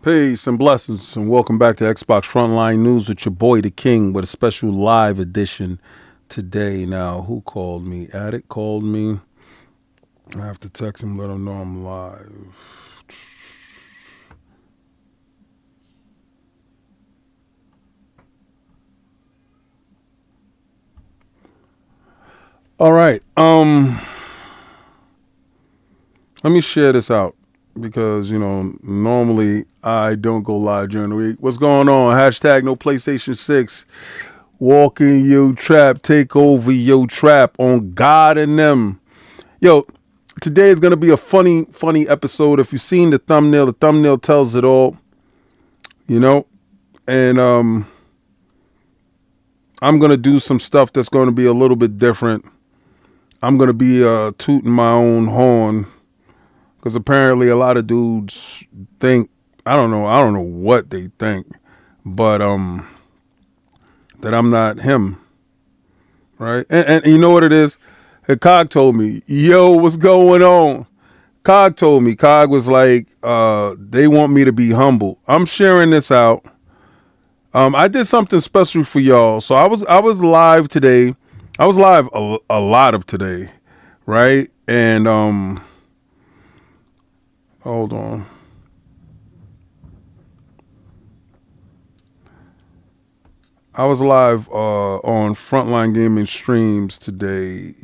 Peace and blessings, and welcome back to Xbox Frontline News with your boy the King with a special live edition today. Now, who called me? Addict called me. I have to text him, let him know I'm live. All right. Let me share this out because, normally I don't go live during the week. What's going on? Hashtag no PlayStation 6. Walk in your trap. Take over your trap on God and them. Yo, today is going to be a funny episode. If you've seen the thumbnail tells it all, and I'm going to do some stuff that's going to be a little bit different. I'm going to be tooting my own horn because apparently a lot of dudes think, I don't know what they think, but that I'm not him, right? And you know what it is? And Cog told me, yo, what's going on? Cog told me, Cog was like, they want me to be humble. I'm sharing this out. I did something special for y'all. So I was live today. I was live a lot of today, right? And hold on. I was live on Frontline Gaming streams today,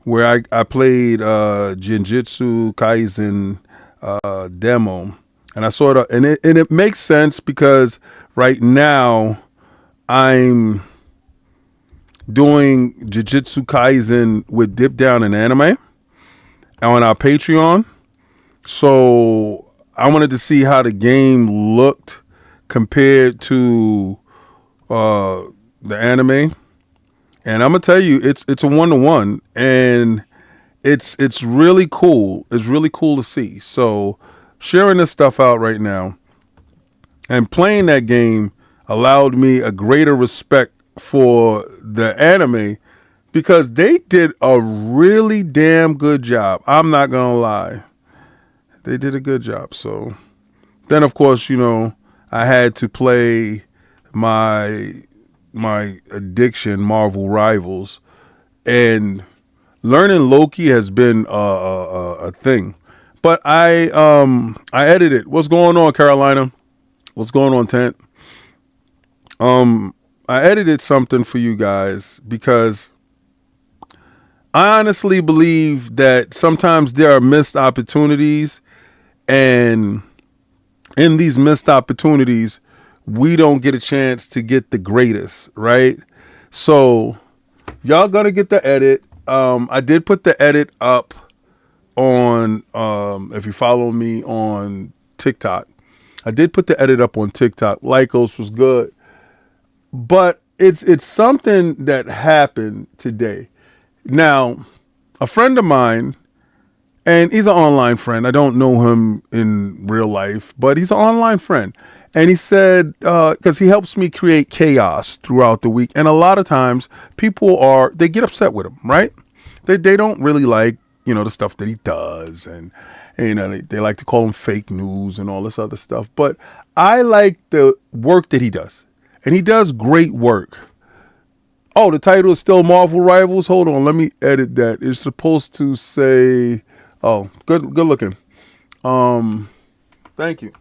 where I played Jujutsu Kaisen demo. And I sort of, and it makes sense because right now I'm doing Jujutsu Kaisen with Dip Down in Anime on our Patreon. So I wanted to see how the game looked compared to the anime, and I'm gonna tell you, it's a 1-to-1, and it's really cool. It's really cool to see. So sharing this stuff out right now and playing that game allowed me a greater respect for the anime because they did a really damn good job. I'm not gonna lie, they did a good job. So then, of course, I had to play my addiction, Marvel Rivals, and learning Loki has been a thing. But I edited. What's going on, Carolina? What's going on, Tent? I edited something for you guys because I honestly believe that sometimes there are missed opportunities, and in these missed opportunities, we don't get a chance to get the greatest, right? So y'all gonna get the edit. I did put the edit up on, if you follow me on TikTok, I did put the edit up on TikTok. Lycos was good, but it's something that happened today. Now, a friend of mine, and he's an online friend. I don't know him in real life, but he's an online friend. And he said, because he helps me create chaos throughout the week. And a lot of times people they get upset with him, right? They don't really like, the stuff that he does. And they like to call him fake news and all this other stuff. But I like the work that he does. And he does great work. Oh, the title is still Marvel Rivals. Hold on, let me edit that. It's supposed to say, oh, good looking. Thank you.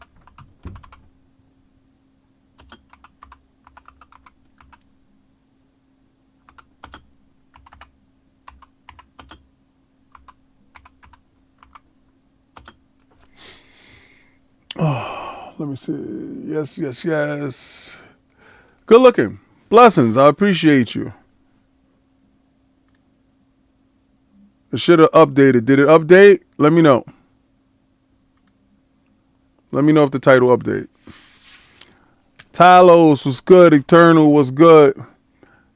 Oh, let me see. Yes. Good looking. Blessings. I appreciate you. It should have updated. Did it update? Let me know. Let me know if the title update. Talos was good. Eternal was good.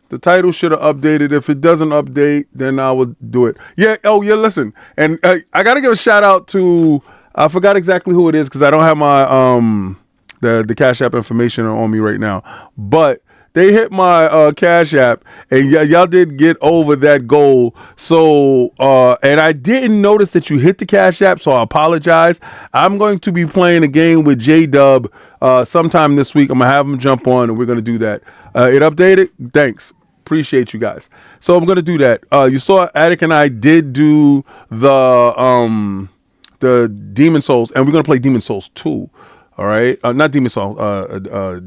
The title should have updated. If it doesn't update, then I would do it. Yeah. Oh, yeah. Listen. And I got to give a shout out to, I forgot exactly who it is because I don't have my the Cash App information on me right now. But they hit my Cash App, and y'all did get over that goal. So, and I didn't notice that you hit the Cash App, so I apologize. I'm going to be playing a game with J-Dub sometime this week. I'm going to have him jump on, and we're going to do that. It updated? Thanks. Appreciate you guys. So I'm going to do that. You saw Attic and I did do the Demon Souls, and we're going to play Demon Souls 2. All right. Not Demon Souls,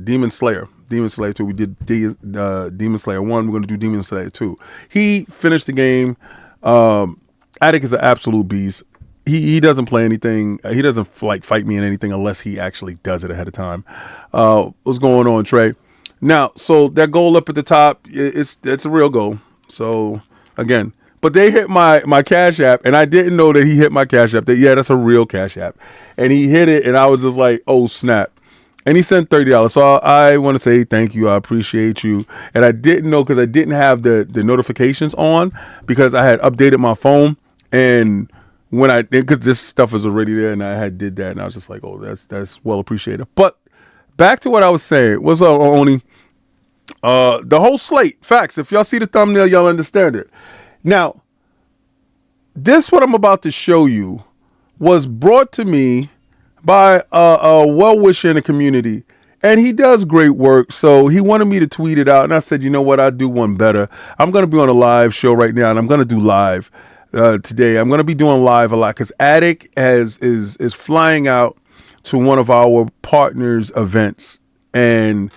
Demon Slayer. Demon Slayer 2. We did Demon Slayer 1. We're going to do Demon Slayer 2. He finished the game. Attic is an absolute beast. He doesn't play anything. He doesn't like fight me in anything unless he actually does it ahead of time. What's going on, Trey? Now, so that goal up at the top, it's a real goal. So again, but they hit my Cash App, and I didn't know that he hit my Cash App. That's a real Cash App, and he hit it, and I was just like, oh snap. And he sent $30. So I want to say thank you. I appreciate you. And I didn't know because I didn't have the notifications on because I had updated my phone. And because this stuff was already there and I had did that. And I was just like, oh, that's well appreciated. But back to what I was saying. What's up, Oni? The whole slate. Facts. If y'all see the thumbnail, y'all understand it. Now, this what I'm about to show you was brought to me by a well-wisher in the community, and he does great work, so he wanted me to tweet it out, and I said, you know what, I'll do one better. I'm going to be on a live show right now, and I'm going to do live today. I'm going to be doing live a lot, because Attic is flying out to one of our partners' events, and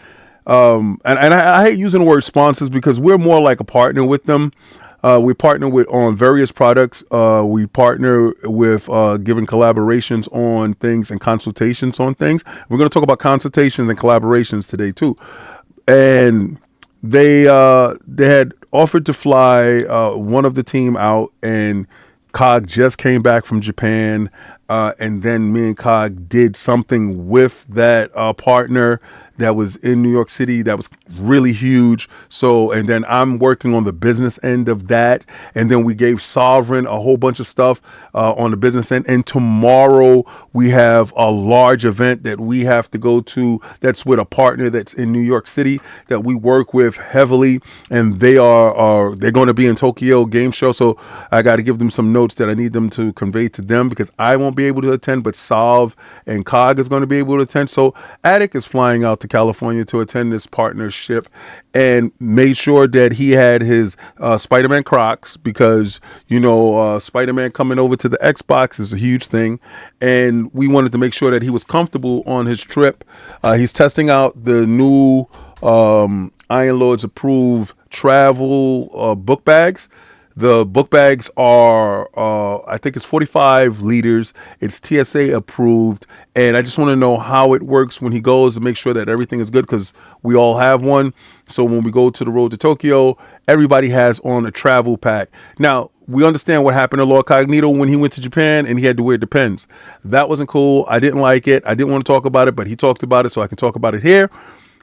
I hate using the word sponsors, because we're more like a partner with them. We partner on various products. We partner with giving collaborations on things and consultations on things. We're going to talk about consultations and collaborations today too. And they had offered to fly one of the team out, and Cog just came back from Japan. And then me and Cog did something with that partner that was in New York City that was really huge. So, and then I'm working on the business end of that. And then we gave Sovereign a whole bunch of stuff on the business end. And tomorrow we have a large event that we have to go to that's with a partner that's in New York City that we work with heavily. And they're going to be in Tokyo Game Show. So I got to give them some notes that I need them to convey to them, because I won't be able to attend, but Solve and Cog is going to be able to attend. So Attic is flying out to California to attend this partnership, and made sure that he had his Spider-Man Crocs, because Spider-Man coming over to the Xbox is a huge thing, and we wanted to make sure that he was comfortable on his trip. He's testing out the new Iron Lords approved travel book bags. The book bags are, I think it's 45 liters. It's TSA approved. And I just want to know how it works when he goes, to make sure that everything is good, because we all have one. So when we go to the road to Tokyo, everybody has on a travel pack. Now, we understand what happened to Lord Cognito when he went to Japan and he had to wear Depends. That wasn't cool. I didn't like it. I didn't want to talk about it, but he talked about it, so I can talk about it here.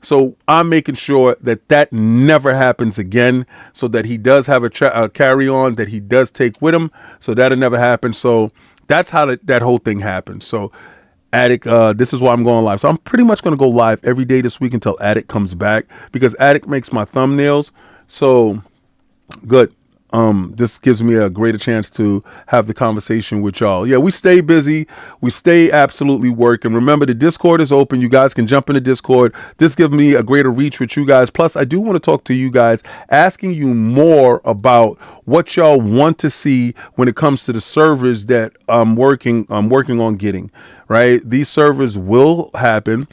So I'm making sure that never happens again, so that he does have a carry-on that he does take with him, so that'll never happen. So that's how that whole thing happened. So Attic, this is why I'm going live. So I'm pretty much going to go live every day this week until Attic comes back, because Attic makes my thumbnails. So good. This gives me a greater chance to have the conversation with y'all. Yeah, we stay busy. We stay absolutely working. Remember, the Discord is open. You guys can jump in the Discord. This gives me a greater reach with you guys. Plus, I do want to talk to you guys, asking you more about what y'all want to see when it comes to the servers that I'm working on getting, right? These servers will happen.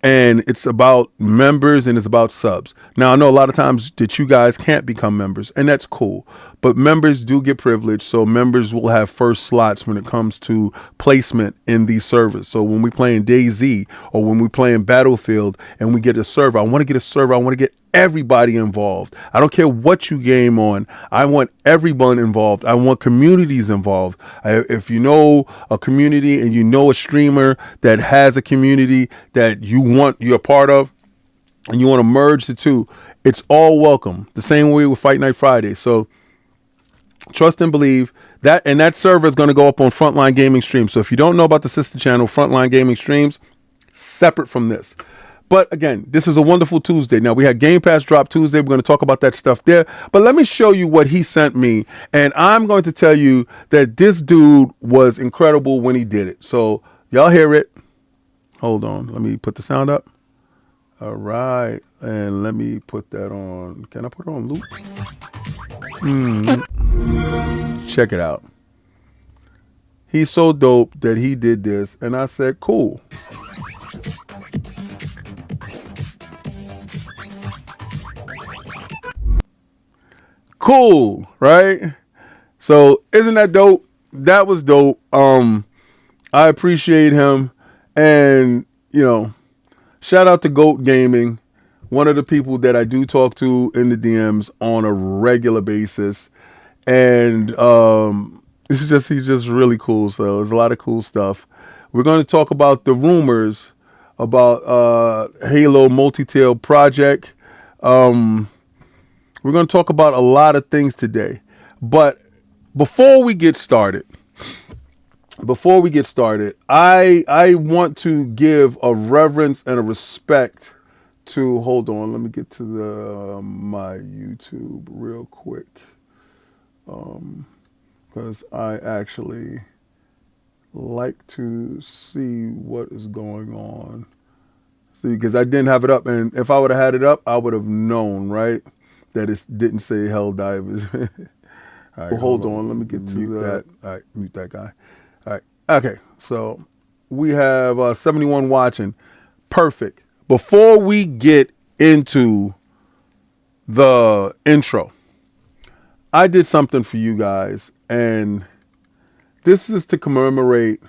And it's about members and it's about subs. Now, I know a lot of times that you guys can't become members, and that's cool. But members do get privileged, so members will have first slots when it comes to placement in these servers. So when we play in DayZ or when we play in Battlefield and we get a server, I want to get a server. I want to get everybody involved. I don't care what you game on. I want everyone involved. I want communities involved. If you know a community and you know a streamer that has a community that you're a part of, and you want to merge the two, it's all welcome. The same way with Fight Night Friday. So trust and believe that, and that server is going to go up on Frontline Gaming Streams. So if you don't know about the sister channel, Frontline Gaming Streams, separate from this. But again, this is a wonderful Tuesday. Now, we had Game Pass drop Tuesday. We're going to talk about that stuff there. But let me show you what he sent me. And I'm going to tell you that this dude was incredible when he did it. So y'all hear it. Hold on. Let me put the sound up. All right. And let me put that on. Can I put it on loop? Check it out. He's so dope that he did this. And I said, cool. Cool, right? So isn't that dope? That was dope. I appreciate him. And, you know, shout out to GOAT Gaming, one of the people that I do talk to in the DMs on a regular basis. And he's just really cool. So there's a lot of cool stuff. We're going to talk about the rumors about Halo Multi-Tail Project. We're going to talk about a lot of things today. But before we get started, I want to give a reverence and a respect to, hold on, let me get to my YouTube real quick. Because I actually like to see what is going on. See, because I didn't have it up, and if I would have had it up, I would have known, right, that it didn't say Hell Divers. All right, well, hold on, let me get to that. All right, mute that guy. All right, okay, so we have 71 watching. Perfect. Before we get into the intro, I did something for you guys, and this is to commemorate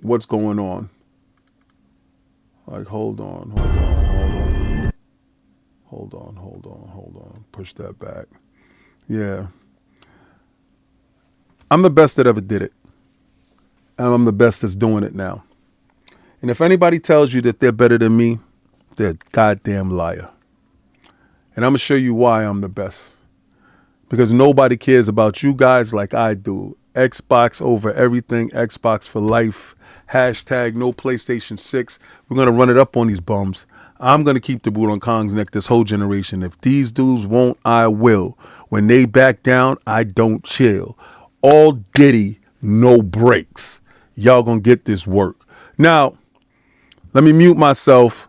what's going on. Like, hold on. Push that back. Yeah. I'm the best that ever did it. And I'm the best that's doing it now. And if anybody tells you that they're better than me, they're a goddamn liar. And I'm going to show you why I'm the best. Because nobody cares about you guys like I do. Xbox over everything. Xbox for life. Hashtag no PlayStation 6. We're going to run it up on these bums. I'm going to keep the boot on Kong's neck this whole generation. If these dudes won't, I will. When they back down, I don't chill. All Diddy, no breaks. Y'all going to get this work. Now, let me mute myself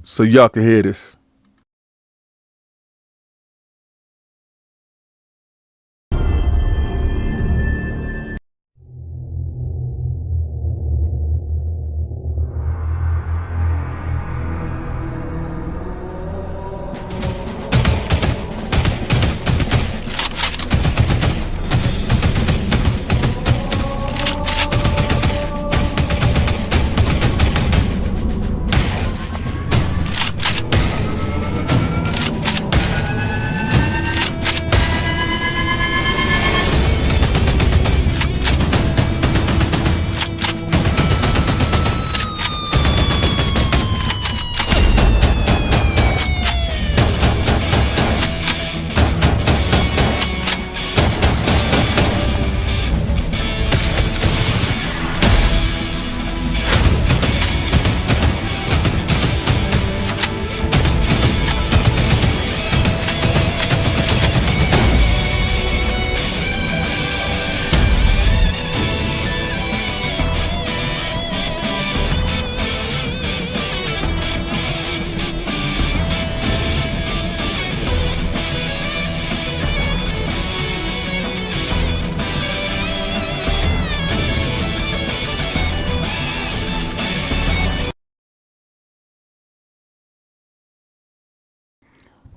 so y'all can hear this.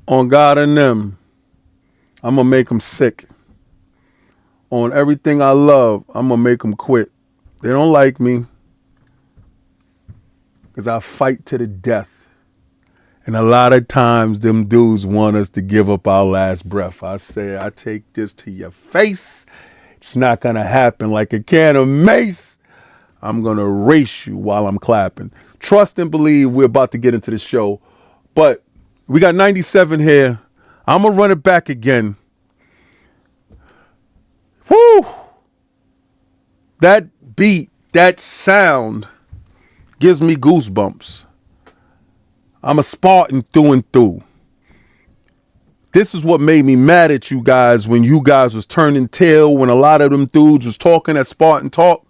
On God and them, I'm going to make them sick. On everything I love, I'm going to make them quit. They don't like me because I fight to the death. And a lot of times them dudes want us to give up our last breath. I say, I take this to your face. It's not going to happen. Like a can of mace, I'm going to erase you while I'm clapping. Trust and believe we're about to get into the show. But we got 97 here. I'm going to run it back again. Woo! That beat, that sound gives me goosebumps. I'm a Spartan through and through. This is what made me mad at you guys when you guys was turning tail, when a lot of them dudes was talking that Spartan talk,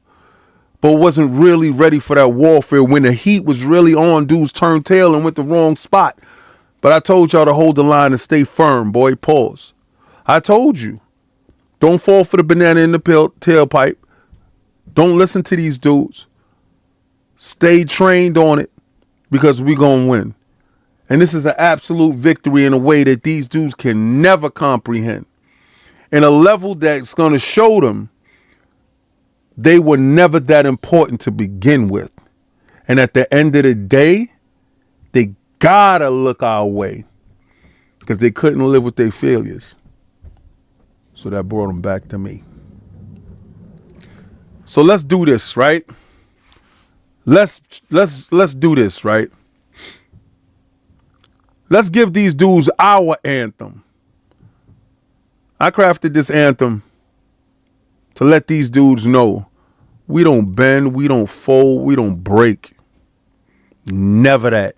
but wasn't really ready for that warfare. When the heat was really on, dudes turned tail and went the wrong spot. But I told y'all to hold the line and stay firm, boy. Pause. I told you. Don't fall for the banana in the tailpipe. Don't listen to these dudes. Stay trained on it because we're going to win. And this is an absolute victory in a way that these dudes can never comprehend. In a level that's going to show them they were never that important to begin with. And at the end of the day, they got to look our way because they couldn't live with their failures. So that brought them back to me. So let's do this, right? Let's do this, right? Let's give these dudes our anthem. I crafted this anthem to let these dudes know we don't bend, we don't fold, we don't break. Never that.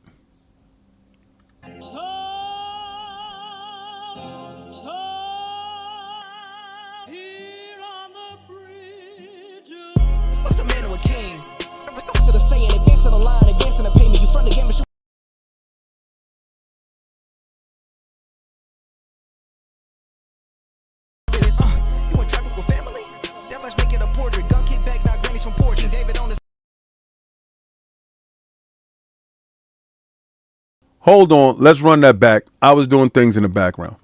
What's a man or a king? To the saying, advancing the line, advancing the payment. You from the game, you in traffic with family? DIVERS making a portrait. Gun kick back, not grannies from porches. David on the Hold on, let's run that back. I was doing things in the background.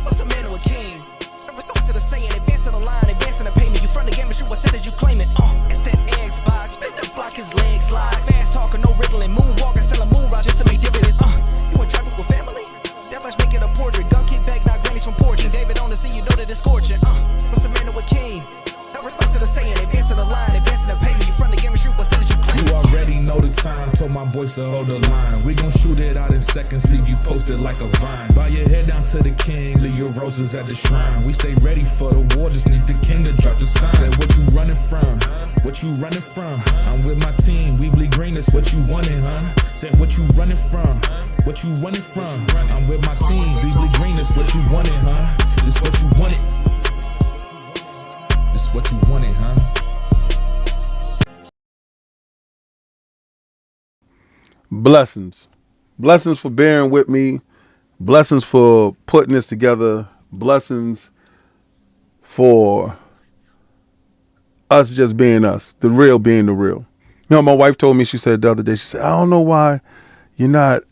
What's a man or a king? To the saying, advancing the line, advancing the payment. You from the game, shoot what said as you claim it. It's that Xbox, spin the block, his legs slide. Fast talker, no riddling, moonwalking, selling moon rock just to make dividends. You in traffic with family? DIVERS making a portrait. Gun kick back, not grannies from porches. David on the sea, you know that it's scorching. What's a man or a king? To the saying, advancing the line, advancing the payment. You from the game, shoot what said as you claim it. You already know the time, told my boys to hold the line. We gon' shoot it out in seconds, leave you posted like a vine. Bow your head down to the king, leave your roses at the shrine. We stay ready for the war, just need the king to drop the sign. Say what you running from, what you running from. I'm with my team, we bleed green, that's what you wanted, huh? Say what you running from, what you running from. I'm with my team, we bleed green, that's what you wanted, huh? This what you wanted. This what you wanted, huh? Blessings. Blessings for bearing with me. Blessings for putting this together. Blessings for us just being us. The real being the real. You know, my wife told me, she said the other day, she said, I don't know why you're not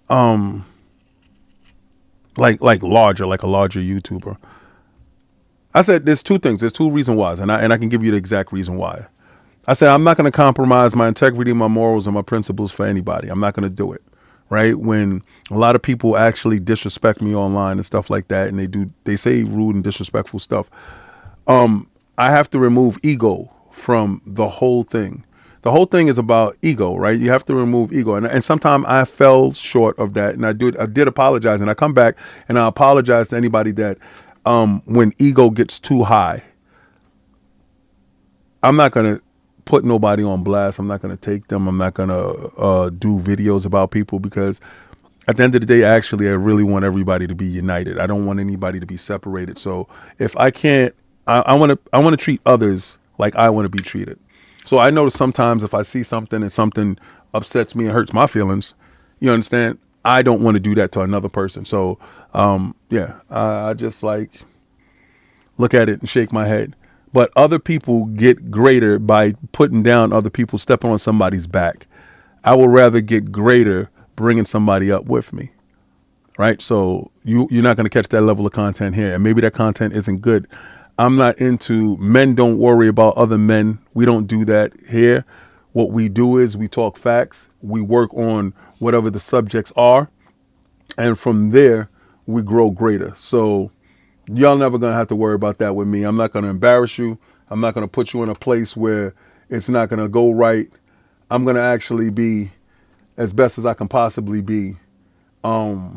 like larger, like a larger YouTuber. I said there's two things. There's two reasons why. And I can give you the exact reason why. I said, I'm not going to compromise my integrity, my morals, and my principles for anybody. I'm not going to do it. Right. When a lot of people actually disrespect me online and stuff like that, and they say rude and disrespectful stuff. I have to remove ego from the whole thing. The whole thing is about ego, right? You have to remove ego. And sometimes I fell short of that. And I did apologize. And I come back and I apologize to anybody that when ego gets too high, I'm not going to put nobody on blast. I'm not going to take them. I'm not going to do videos about people because at the end of the day, actually, I really want everybody to be united. I don't want anybody to be separated. So if I can't, I want to treat others like I want to be treated. So I notice sometimes if I see something and something upsets me and hurts my feelings, you understand? I don't want to do that to another person. So, yeah, I just like look at it and shake my head. But other people get greater by putting down other people, stepping on somebody's back. I would rather get greater bringing somebody up with me. Right. So you're not going to catch that level of content here. And maybe that content isn't good. I'm not into men don't worry about other men. We don't do that here. What we do is we talk facts. We work on whatever the subjects are. And from there, we grow greater. So y'all never going to have to worry about that with me. I'm not going to embarrass you. I'm not going to put you in a place where it's not going to go right. I'm going to actually be as best as I can possibly be, as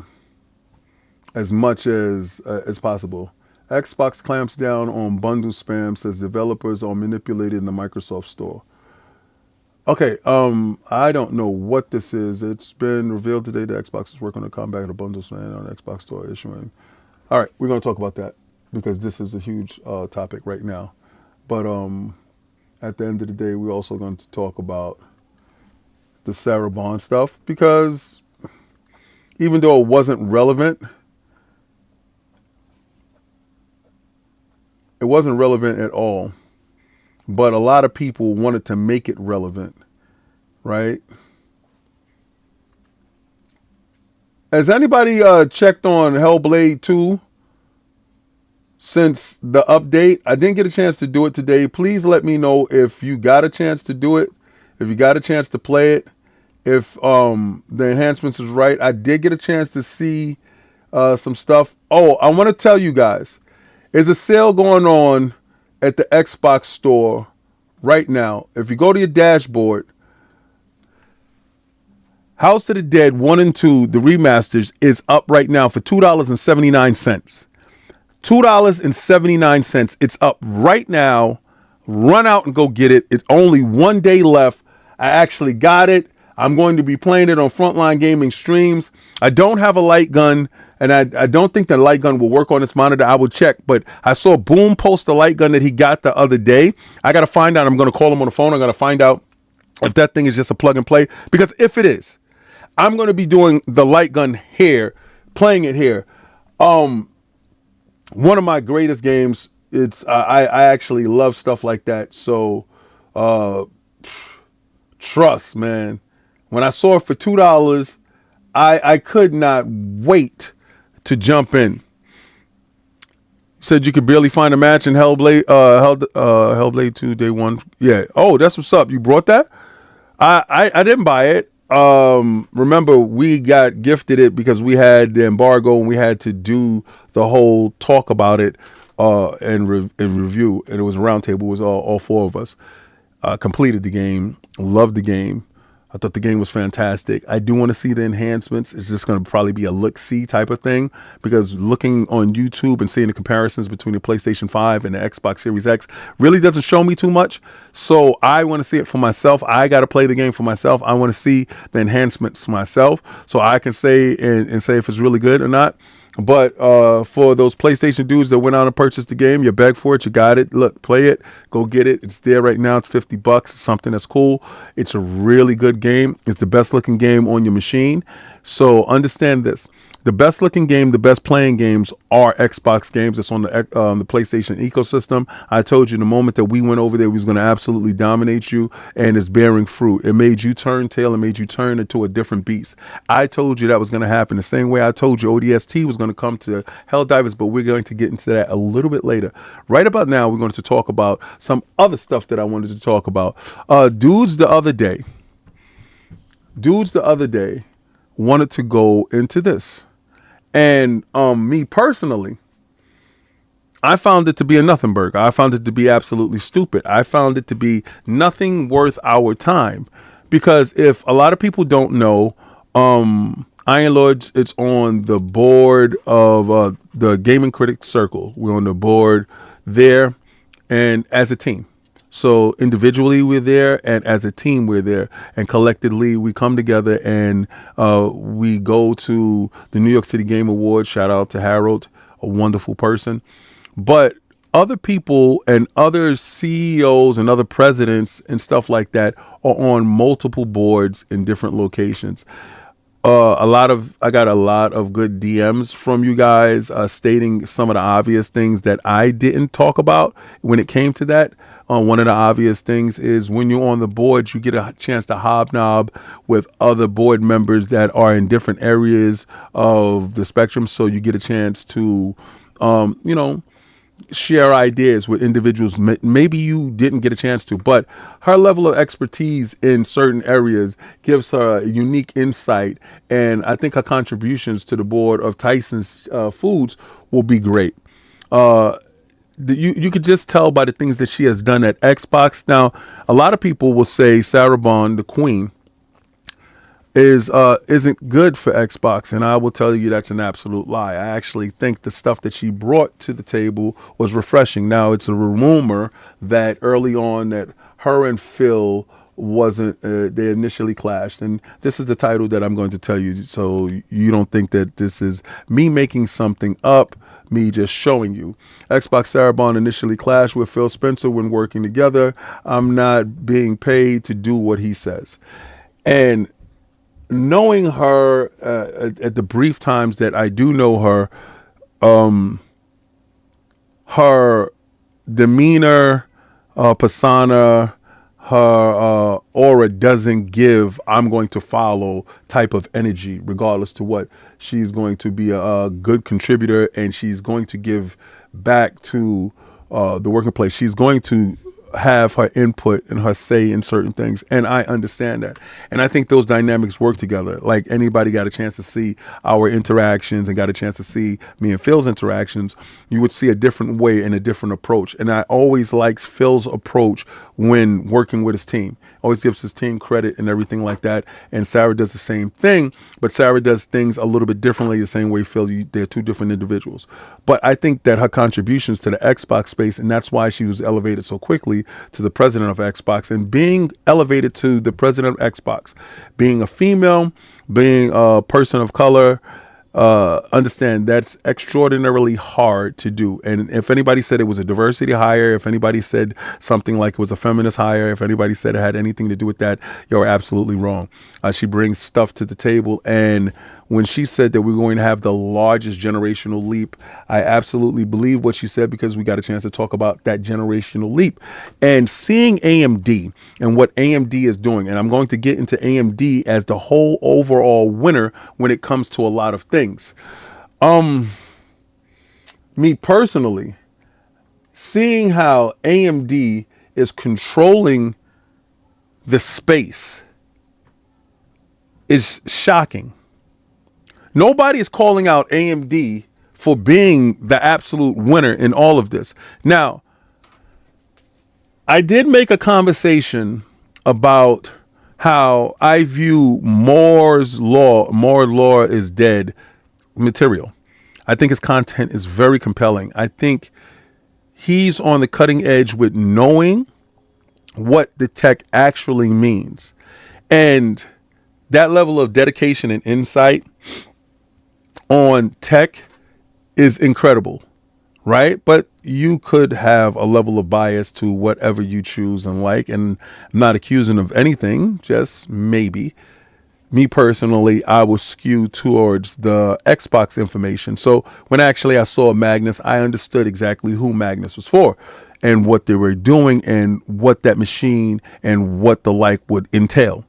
much as possible. Xbox clamps down on bundle spam, says developers are manipulated in the Microsoft Store. Okay, I don't know what this is. It's been revealed today that Xbox is working on combat the bundle spam on Xbox Store issuing. All right, we're going to talk about that because this is a huge topic right now. But at the end of the day, we're also going to talk about the Sarah Bond stuff because even though it wasn't relevant, it wasn't relevant at all. But a lot of people wanted to make it relevant, right? Has anybody checked on Hellblade 2 since the update? I didn't get a chance to do it today. Please let me know if you got a chance to do it, if you got a chance to play it, if the enhancements is right. I did get a chance to see some stuff. Oh, I want to tell you guys, there's a sale going on at the Xbox Store right now. If you go to your dashboard, House of the Dead 1 and 2, the remasters, is up right now for $2.79. $2.79. It's up right now. Run out and go get it. It's only 1 day left. I actually got it. I'm going to be playing it on Frontline Gaming streams. I don't have a light gun, and I don't think the light gun will work on this monitor. I will check, but I saw Boom post the light gun that he got the other day. I got to find out. I'm going to call him on the phone. I got to find out if that thing is just a plug and play, because if it is, I'm going to be doing the light gun here, playing it here. One of my greatest games. It's I actually love stuff like that. So trust, man. When I saw it for $2, I could not wait to jump in. Said you could barely find a match in Hellblade 2 day 1. Yeah. Oh, that's what's up. You brought that? I didn't buy it. Remember, we got gifted it because we had the embargo and we had to do the whole talk about it and review. And it was a round table. It was all four of us. Completed the game. Loved the game. I thought the game was fantastic. I do want to see the enhancements. It's just going to probably be a look-see type of thing, because looking on YouTube and seeing the comparisons between the PlayStation 5 and the Xbox Series X really doesn't show me too much. So I want to see it for myself. I got to play the game for myself. I want to see the enhancements myself so I can say and say if it's really good or not. But for those PlayStation dudes that went out and purchased the game, you begged for it, you got it. Look, play it, go get it. It's there right now. It's $50. It's something that's cool. It's a really good game. It's the best looking game on your machine. So understand this. The best looking game, the best playing games are Xbox games. It's on the PlayStation ecosystem. I told you the moment that we went over there, we was going to absolutely dominate you, and it's bearing fruit. It made you turn tail. It made you turn into a different beast. I told you that was going to happen. The same way I told you ODST was going to come to Helldivers, but we're going to get into that a little bit later. Right about now, we're going to talk about some other stuff that I wanted to talk about. Dudes the other day wanted to go into this. And me personally, I found it to be a nothing burger. I found it to be absolutely stupid. I found it to be nothing worth our time. Because if a lot of people don't know, Iron Lords, it's on the board of the Gaming Critics Circle. We're on the board there, and as a team. So individually we're there, and as a team we're there, and collectively we come together and we go to the New York City Game Awards. Shout out to Harold, a wonderful person. But other people and other CEOs and other presidents and stuff like that are on multiple boards in different locations. I got a lot of good DMs from you guys stating some of the obvious things that I didn't talk about when it came to that. One of the obvious things is when you're on the board, you get a chance to hobnob with other board members that are in different areas of the spectrum. So you get a chance to, share ideas with individuals maybe you didn't get a chance to, but her level of expertise in certain areas gives her a unique insight, and I think her contributions to the board of Tyson's Foods will be great. You could just tell by the things that she has done at Xbox. Now, a lot of people will say Sarah Bond, the queen, is isn't good for Xbox, and I will tell you that's an absolute lie. I actually think the stuff that she brought to the table was refreshing. Now it's a rumor that early on that her and Phil wasn't they initially clashed, and this is the title that I'm going to tell you, so you don't think that this is me making something up, me just showing you. Xbox Sarah Bond initially clashed with Phil Spencer when working together. I'm not being paid to do what he says. And knowing her at the brief times that I do know her, her demeanor, persona, her aura doesn't give I'm going to follow type of energy, regardless to what. She's going to be a good contributor, and she's going to give back to the working place. She's going to have her input and her say in certain things, and I understand that, and I think those dynamics work together. Like, anybody got a chance to see our interactions and got a chance to see me and Phil's interactions, you would see a different way and a different approach. And I always liked Phil's approach when working with his team. Always gives his team credit and everything like that. And Sarah does the same thing, but Sarah does things a little bit differently, the same way Phil. They're two different individuals. But I think that her contributions to the Xbox space, and that's why she was elevated so quickly to the president of Xbox, and being elevated to the president of Xbox, being a female, being a person of color, understand that's extraordinarily hard to do. And if anybody said it was a diversity hire, if anybody said something like it was a feminist hire, if anybody said it had anything to do with that, you're absolutely wrong. She brings stuff to the table, and when she said that we're going to have the largest generational leap, I absolutely believe what she said, because we got a chance to talk about that generational leap and seeing AMD and what AMD is doing. And I'm going to get into AMD as the whole overall winner when it comes to a lot of things. Me personally, seeing how AMD is controlling the space is shocking. Nobody is calling out AMD for being the absolute winner in all of this. Now, I did make a conversation about how I view Moore's Law is dead material. I think his content is very compelling. I think he's on the cutting edge with knowing what the tech actually means. And that level of dedication and insight on tech is incredible, right? But you could have a level of bias to whatever you choose and like, and I'm not accusing of anything, just maybe. Me personally, I was skewed towards the Xbox information. So when actually I saw Magnus, I understood exactly who Magnus was for and what they were doing and what that machine and what the like would entail.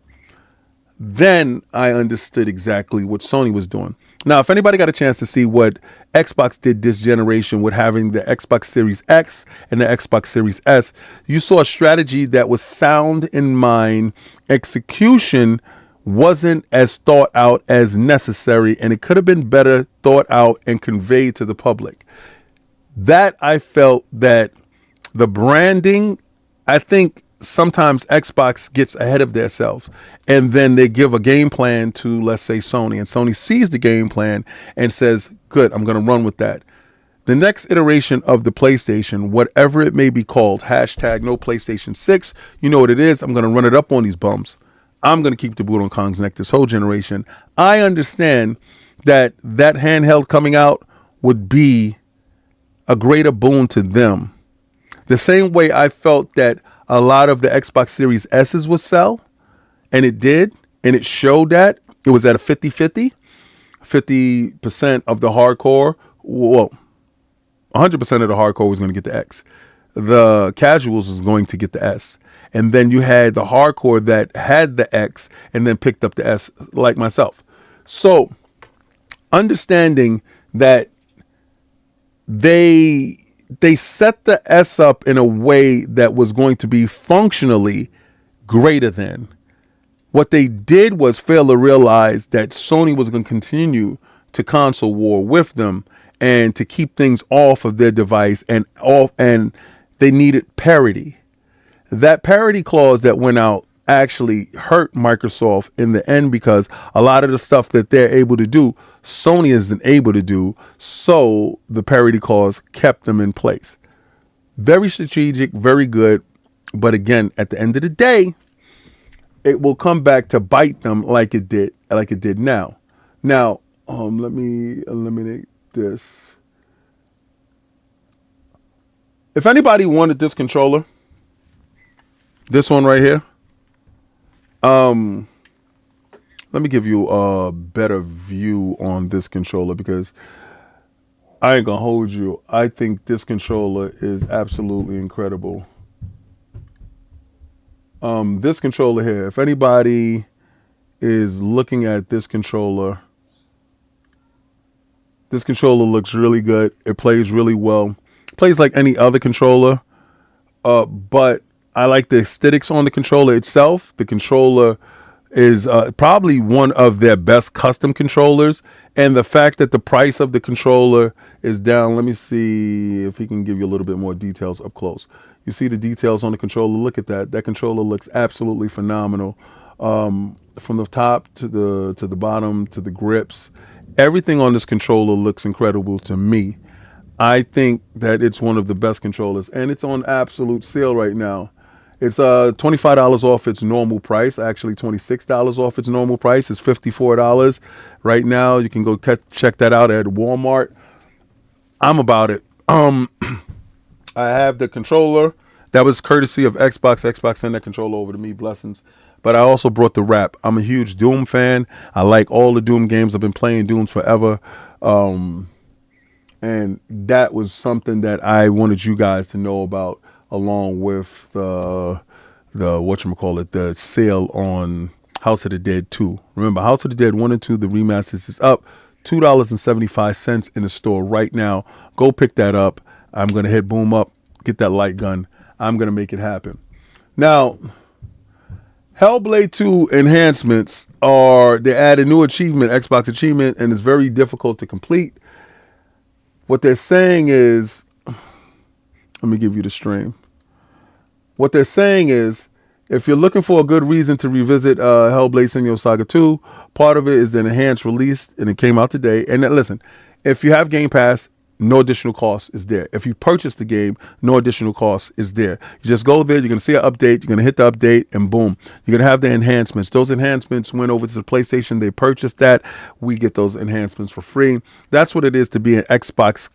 Then I understood exactly what Sony was doing. Now, if anybody got a chance to see what Xbox did this generation with having the Xbox Series X and the Xbox Series S, you saw a strategy that was sound in mind. Execution wasn't as thought out as necessary, and it could have been better thought out and conveyed to the public. That I felt that the branding, I think sometimes Xbox gets ahead of themselves, and then they give a game plan to, let's say, Sony, and Sony sees the game plan and says, good, I'm going to run with that. The next iteration of the PlayStation, whatever it may be called, hashtag no PlayStation 6, you know what it is. I'm going to run it up on these bums. I'm going to keep the boot on Kong's neck this whole generation. I understand that that handheld coming out would be a greater boon to them. The same way I felt that a lot of the Xbox Series S's would sell, and it did, and it showed that it was at a 50-50. 50% of the hardcore, well, 100% of the hardcore was going to get the X. The casuals was going to get the S. And then you had the hardcore that had the X and then picked up the S, like myself. So understanding that they set the S up in a way that was going to be functionally greater than. What they did was fail to realize that Sony was going to continue to console war with them and to keep things off of their device and they needed parity. That parity clause that went out actually hurt Microsoft in the end, because a lot of the stuff that they're able to do, Sony isn't able to do. So the parity clause kept them in place. Very strategic, very good. But again, at the end of the day, it will come back to bite them like it did now. Now, let me eliminate this. If anybody wanted this controller, this one right here, let me give you a better view on this controller, because I ain't gonna hold you. I think this controller is absolutely incredible. This controller here, if anybody is looking at this controller looks really good. It plays really well. It plays like any other controller, but I like the aesthetics on the controller itself. The controller is probably one of their best custom controllers, and the fact that the price of the controller is down. Let me see if he can give you a little bit more details up close. You see the details on the controller. Look at that. That controller looks absolutely phenomenal. From the top to the bottom to the grips, everything on this controller looks incredible to me. I think that it's one of the best controllers, and it's on absolute sale right now. It's $25 off its normal price. Actually, $26 off its normal price. It's $54 right now. You can go check that out at Walmart. I'm about it. I have the controller. That was courtesy of Xbox. Xbox sent that controller over to me. Blessings. But I also brought the wrap. I'm a huge Doom fan. I like all the Doom games. I've been playing Dooms forever. And that was something that I wanted you guys to know about, along with the whatchamacallit, the sale on House of the Dead 2. Remember, House of the Dead 1 and 2, the remasters, is up $2.75 in the store right now. Go pick that up. I'm going to hit boom up, get that light gun. I'm going to make it happen. Now, Hellblade 2 enhancements they add a new achievement, Xbox achievement, and it's very difficult to complete. What they're saying is, let me give you the stream. What they're saying is, if you're looking for a good reason to revisit Hellblade Senua's Saga 2, part of it is the enhanced release, and it came out today. And listen, if you have Game Pass, no additional cost is there. If you purchase the game, no additional cost is there. You just go there, you're going to see an update, you're going to hit the update, and boom, you're going to have the enhancements. Those enhancements went over to the PlayStation, they purchased that, we get those enhancements for free. That's what it is to be an Xbox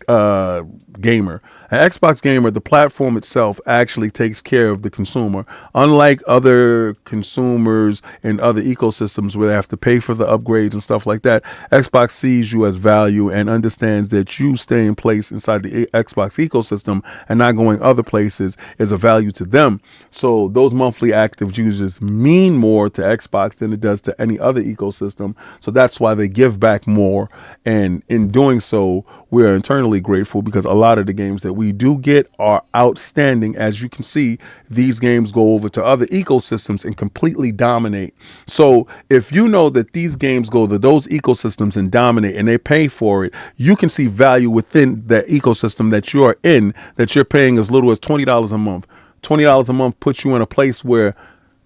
gamer. An Xbox gamer, the platform itself actually takes care of the consumer. Unlike other consumers in other ecosystems where they have to pay for the upgrades and stuff like that, Xbox sees you as value and understands that you stay in place inside the Xbox ecosystem and not going other places is a value to them. So those monthly active users mean more to Xbox than it does to any other ecosystem. So that's why they give back more. And in doing so, we're internally grateful, because a lot of the games that we do get are outstanding. As you can see, these games go over to other ecosystems and completely dominate. So if you know that these games go to those ecosystems and dominate, and they pay for it, you can see value within the ecosystem that you're in, that you're paying as little as $20 a month. $20 a month puts you in a place where,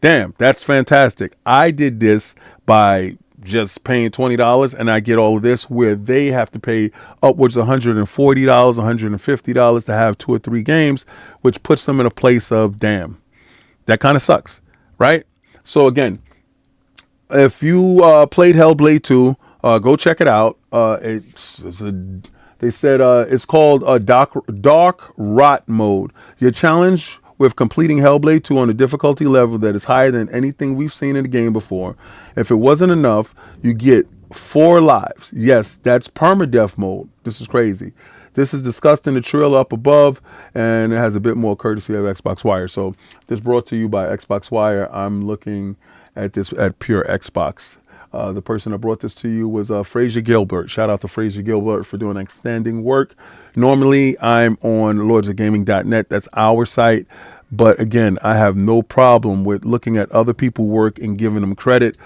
damn, that's fantastic. I did this by just paying $20 and I get all of this, where they have to pay upwards of $140, $150 to have 2 or 3 games, which puts them in a place of, damn, that kind of sucks, right? So again, if you played Hellblade 2, go check it out. They said it's called Dark Rot Mode. Your challenge with completing Hellblade 2 on a difficulty level that is higher than anything we've seen in the game before. If it wasn't enough, you get 4 lives. Yes, that's permadeath mode. This is crazy. This is discussed in the trailer up above, and it has a bit more courtesy of Xbox Wire. So this brought to you by Xbox Wire. I'm looking at this at Pure Xbox. The person that brought this to you was Fraser Gilbert. Shout out to Fraser Gilbert for doing outstanding work. Normally, I'm on lordsofgaming.net. That's our site. But again, I have no problem with looking at other people's work and giving them credit,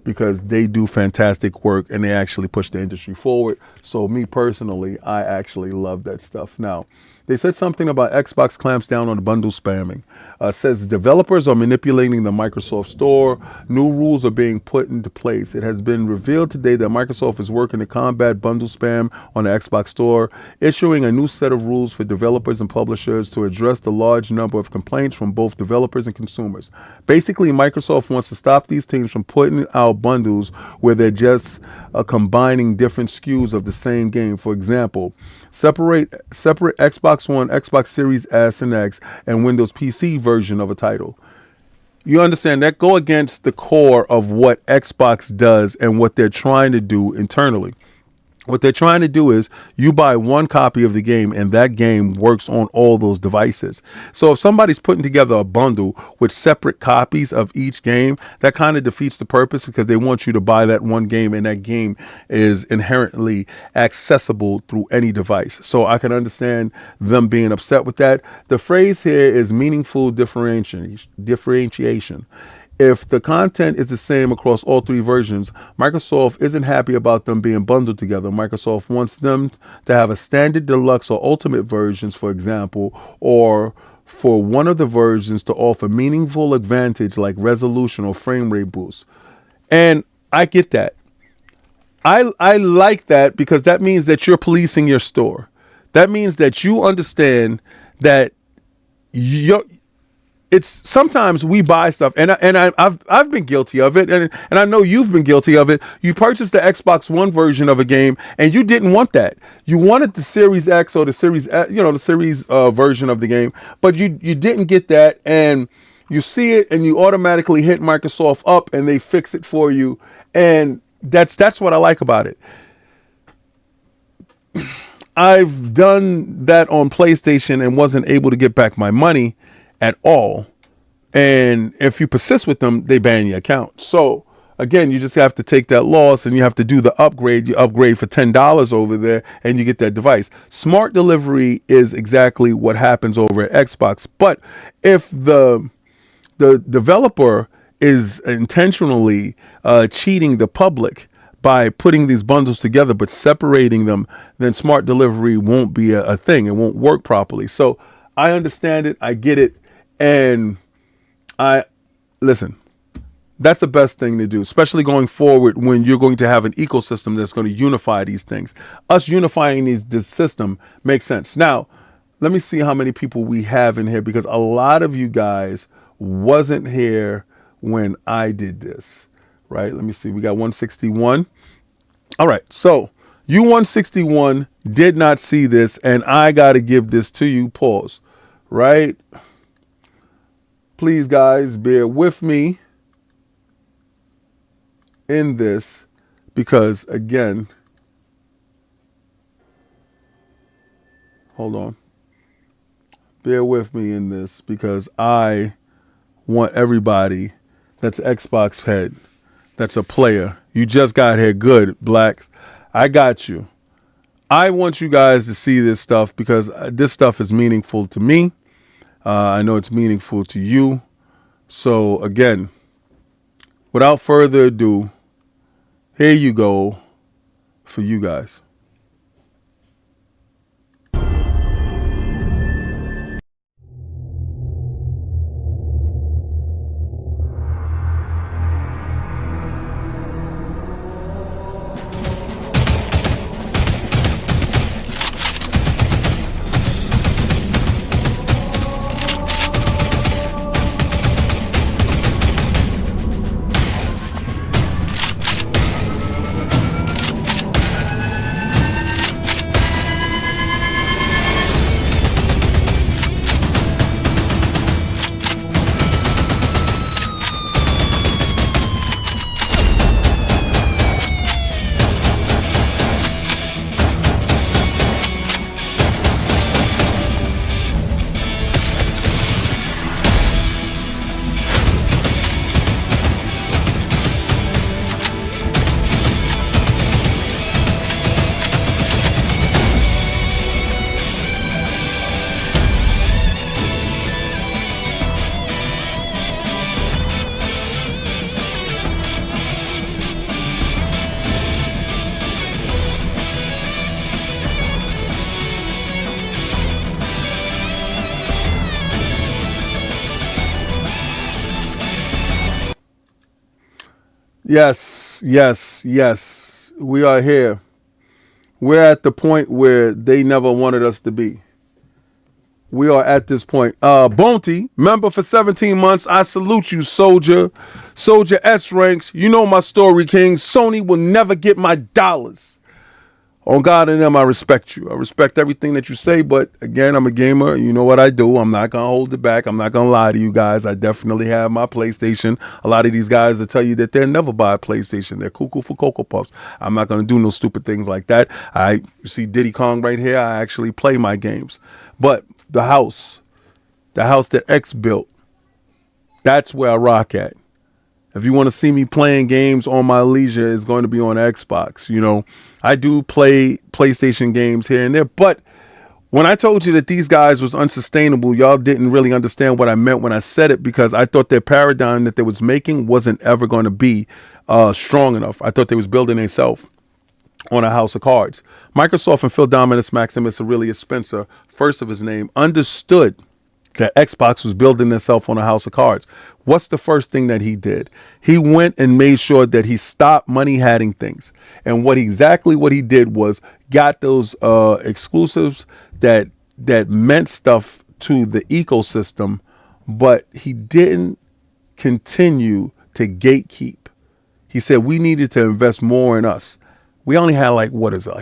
because they do fantastic work and they actually push the industry forward. So me personally, I actually love that stuff. Now, They said something about Xbox clamps down on bundle spamming. Says developers are manipulating the Microsoft Store. New rules are being put into place. It has been revealed today that Microsoft is working to combat bundle spam on the Xbox Store, issuing a new set of rules for developers and publishers to address the large number of complaints from both developers and consumers. Basically, Microsoft wants to stop these teams from putting out bundles where they're just combining different SKUs of the same game. For example, separate Xbox One, Xbox Series S and X, and Windows PC version of a title. You understand that go against the core of what Xbox does and what they're trying to do internally. What they're trying to do is you buy one copy of the game and that game works on all those devices. So if somebody's putting together a bundle with separate copies of each game, that kind of defeats the purpose, because they want you to buy that one game and that game is inherently accessible through any device. So I can understand them being upset with that. The phrase here is meaningful differentiation. If the content is the same across all three versions, Microsoft isn't happy about them being bundled together. Microsoft wants them to have a standard, deluxe, or ultimate versions, for example, or for one of the versions to offer meaningful advantage like resolution or frame rate boost. And I get that. I like that, because that means that you're policing your store. That means that you understand that it's sometimes we buy stuff, and I've been guilty of it, and I know you've been guilty of it. You purchased the Xbox One version of a game, and you didn't want that. You wanted the Series X or the Series, the Series version of the game, but you didn't get that, and you see it, and you automatically hit Microsoft up, and they fix it for you, and that's what I like about it. I've done that on PlayStation and wasn't able to get back my money at all, and if you persist with them, they ban your account. So again, you just have to take that loss, and you have to do the upgrade. You upgrade for $10 over there, and you get that device. Smart delivery is exactly what happens over at Xbox. But if the developer is intentionally cheating the public by putting these bundles together but separating them, then smart delivery won't be a thing. It won't work properly. So I understand it. I get it. And listen, that's the best thing to do, especially going forward when you're going to have an ecosystem that's going to unify these things. Us unifying this system makes sense. Now, let me see how many people we have in here, because a lot of you guys wasn't here when I did this, right? Let me see. We got 161. All right. So you 161 did not see this, and I got to give this to you. Pause, right? Please, guys, bear with me in this, because, again, hold on. Bear with me in this, because I want everybody that's Xbox head, that's a player. You just got here. Good, Blacks. I got you. I want you guys to see this stuff, because this stuff is meaningful to me. I know it's meaningful to you. So again, without further ado, here you go for you guys. Yes, yes, yes. We are here. We're at the point where they never wanted us to be. We are at this point. Bonte, member for 17 months. I salute you, soldier. Soldier S ranks. You know my story, King. Sony will never get my dollars. On God and them, I respect you. I respect everything that you say, but again, I'm a gamer. You know what I do. I'm not going to hold it back. I'm not going to lie to you guys. I definitely have my PlayStation. A lot of these guys will tell you that they'll never buy a PlayStation. They're cuckoo for Cocoa Puffs. I'm not going to do no stupid things like that. I see Diddy Kong right here. I actually play my games. But the house that X built, that's where I rock at. If you want to see me playing games on my leisure, it's going to be on Xbox. You know, I do play PlayStation games here and there, but when I told you that these guys was unsustainable, y'all didn't really understand what I meant when I said it, because I thought their paradigm that they was making wasn't ever going to be strong enough. I thought they was building themselves on a house of cards. Microsoft and Phil Dominus Maximus Aurelius Spencer, first of his name, understood that Xbox was building itself on a house of cards. What's the first thing that he did? He went and made sure that he stopped money hatting things. And what he did was got those exclusives that meant stuff to the ecosystem, but he didn't continue to gatekeep. He said we needed to invest more in us. We only had like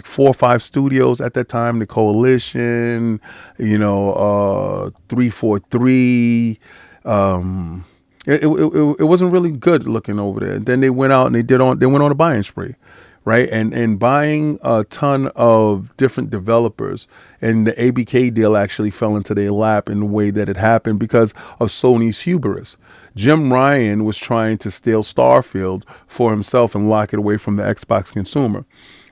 4 or 5 studios at that time. The Coalition, 343. It wasn't really good looking over there. And then they went out and they went on a buying spree, right? And buying a ton of different developers. And the ABK deal actually fell into their lap in the way that it happened because of Sony's hubris. Jim Ryan was trying to steal Starfield for himself and lock it away from the Xbox consumer.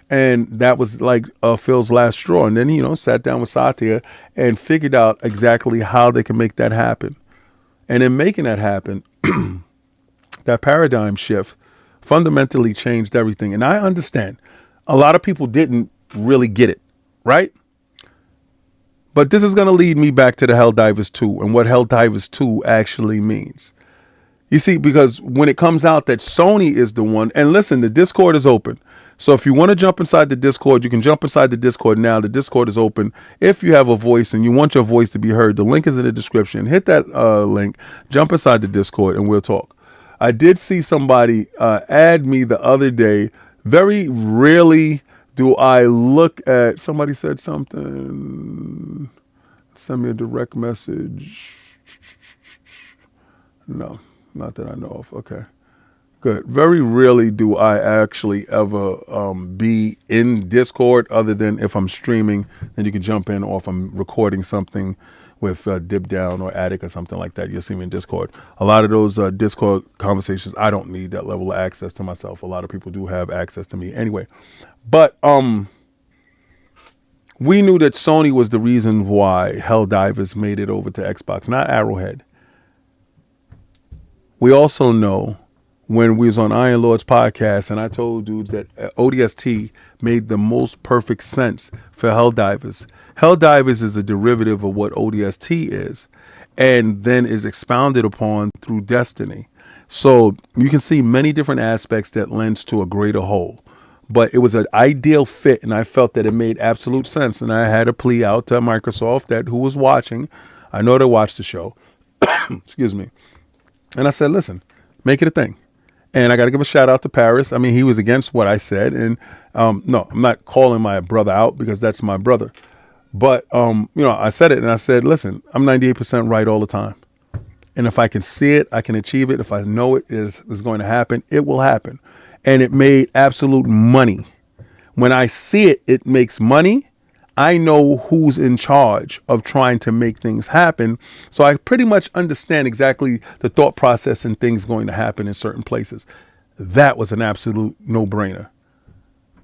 And that was like Phil's last straw. And then, sat down with Satya and figured out exactly how they can make that happen. And in making that happen, that paradigm shift fundamentally changed everything. And I understand a lot of people didn't really get it, right? But this is going to lead me back to the Helldivers 2 and what Helldivers 2 actually means. You see, because when it comes out that Sony is the one, and listen, the Discord is open. So if you want to jump inside the Discord, you can jump inside the Discord now. The Discord is open. If you have a voice and you want your voice to be heard, the link is in the description. Hit that link, jump inside the Discord, and we'll talk. I did see somebody add me the other day. Very rarely do I look at, somebody said something, send me a direct message. No. Not that I know of. Okay, good. Very rarely do I actually ever be in Discord, other than if I'm streaming, then you can jump in, or if I'm recording something with Dip Down or Attic or something like that, you'll see me in Discord. A lot of those Discord conversations, I don't need that level of access to myself. A lot of people do have access to me anyway. But we knew that Sony was the reason why Helldivers made it over to Xbox, not Arrowhead. We also know when we was on Iron Lord's podcast and I told dudes that ODST made the most perfect sense for Helldivers. Helldivers is a derivative of what ODST is, and then is expounded upon through Destiny. So you can see many different aspects that lends to a greater whole. But it was an ideal fit, and I felt that it made absolute sense. And I had a plea out to Microsoft that who was watching, I know they watched the show, excuse me. And I said, listen, make it a thing. And I got to give a shout out to Paris. I mean, he was against what I said. And no, I'm not calling my brother out because that's my brother. But, I said it and I said, listen, I'm 98% right all the time. And if I can see it, I can achieve it. If I know it is going to happen, it will happen. And it made absolute money. When I see it, it makes money. I know who's in charge of trying to make things happen. So I pretty much understand exactly the thought process and things going to happen in certain places. That was an absolute no-brainer.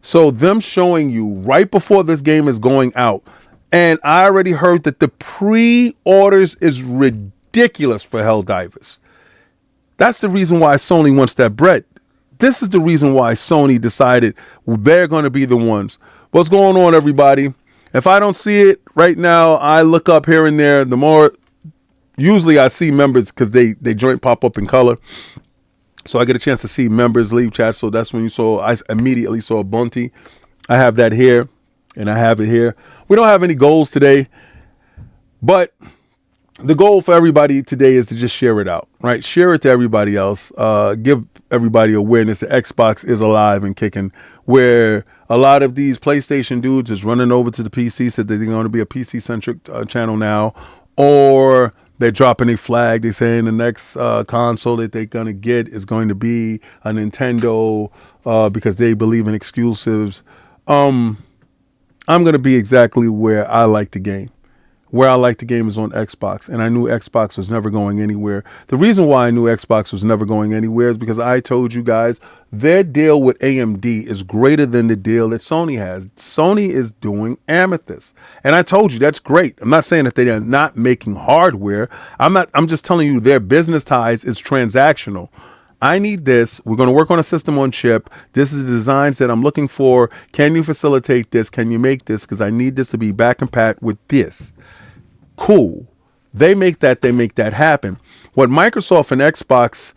So them showing you right before this game is going out, and I already heard that the pre-orders is ridiculous for Helldivers. That's the reason why Sony wants that bread. This is the reason why Sony decided they're going to be the ones. What's going on, everybody? If I don't see it right now, I look up here and there. The more, usually I see members because they joint pop up in color. So I get a chance to see members leave chat. So that's when I immediately saw Bunty. I have that here and I have it here. We don't have any goals today, but the goal for everybody today is to just share it out, right? Share it to everybody else. Give everybody awareness that Xbox is alive and kicking, where a lot of these PlayStation dudes is running over to the PC, said that they're going to be a PC-centric channel now, or they're dropping a flag. They're saying the next console that they're going to get is going to be a Nintendo because they believe in exclusives. I'm going to be exactly where I like to game. Where I like the game is on Xbox, and I knew Xbox was never going anywhere. The reason why I knew Xbox was never going anywhere is because I told you guys their deal with AMD is greater than the deal that Sony has. Sony is doing Amethyst, and I told you that's great. I'm not saying that they are not making hardware. I'm just telling you their business ties is transactional. I need this. We're going to work on a system on chip. This is the designs that I'm looking for. Can you facilitate this? Can you make this? Because I need this to be back and pat with this. Cool. They make that happen. What Microsoft and Xbox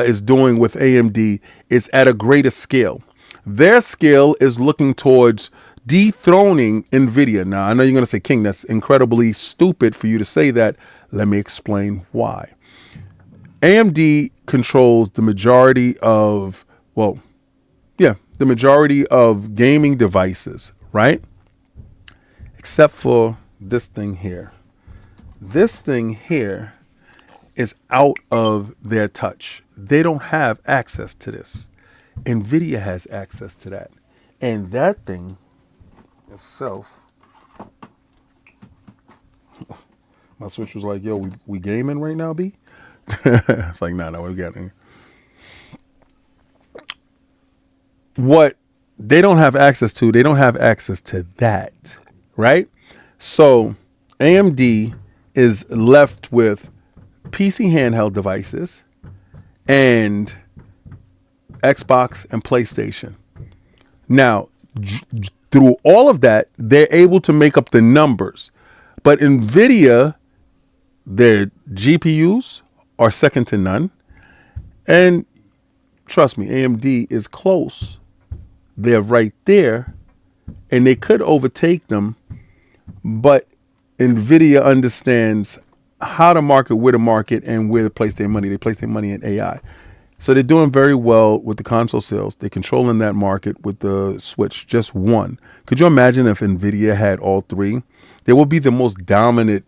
is doing with AMD is at a greater scale. Their scale is looking towards dethroning NVIDIA. Now, I know you're going to say, King, that's incredibly stupid for you to say that. Let me explain why. AMD controls the majority of, the majority of gaming devices, right? Except for this thing here. This thing here is out of their touch. They don't have access to this. NVIDIA has access to that. And that thing itself, my Switch was like, yo, we gaming right now, B? It's like, no, we got it. What they don't have access to that, right? So AMD is left with PC handheld devices and Xbox and PlayStation. Now, through all of that, they're able to make up the numbers. But NVIDIA, their GPUs are second to none. And trust me, AMD is close. They're right there. And they could overtake them. But NVIDIA understands how to market, where to market, and where to place their money. They place their money in AI. So they're doing very well with the console sales. They're controlling that market with the Switch, just one. Could you imagine if NVIDIA had all three? They would be the most dominant,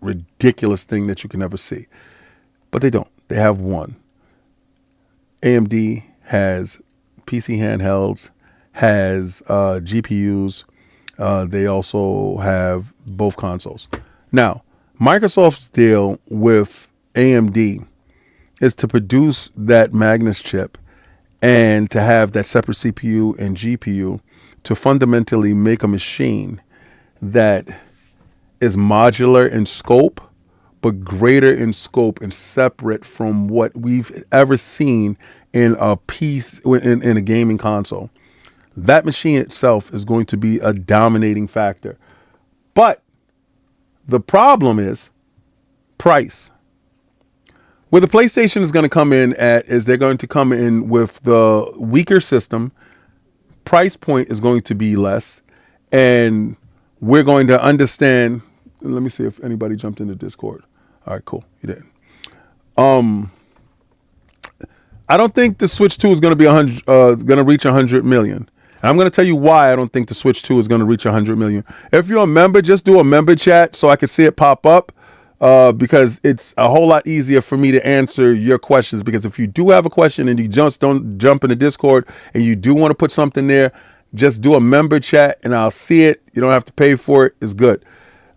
ridiculous thing that you can ever see. But they don't. They have one. AMD has PC handhelds, has GPUs. They also have both consoles. Now, Microsoft's deal with AMD is to produce that Magnus chip and to have that separate CPU and GPU to fundamentally make a machine that is modular in scope, but greater in scope and separate from what we've ever seen in a piece in a gaming console. That machine itself is going to be a dominating factor. But the problem is price. Where the PlayStation is going to come in at is they're going to come in with the weaker system. Price point is going to be less. And we're going to understand. Let me see if anybody jumped into Discord. All right, cool. You did. I don't think the Switch 2 is going to be going to reach 100 million. And I'm going to tell you why I don't think the Switch 2 is going to reach 100 million. If you're a member, just do a member chat so I can see it pop up. Because it's a whole lot easier for me to answer your questions. Because if you do have a question and you just don't jump into Discord and you do want to put something there, just do a member chat and I'll see it. You don't have to pay for it. It's good.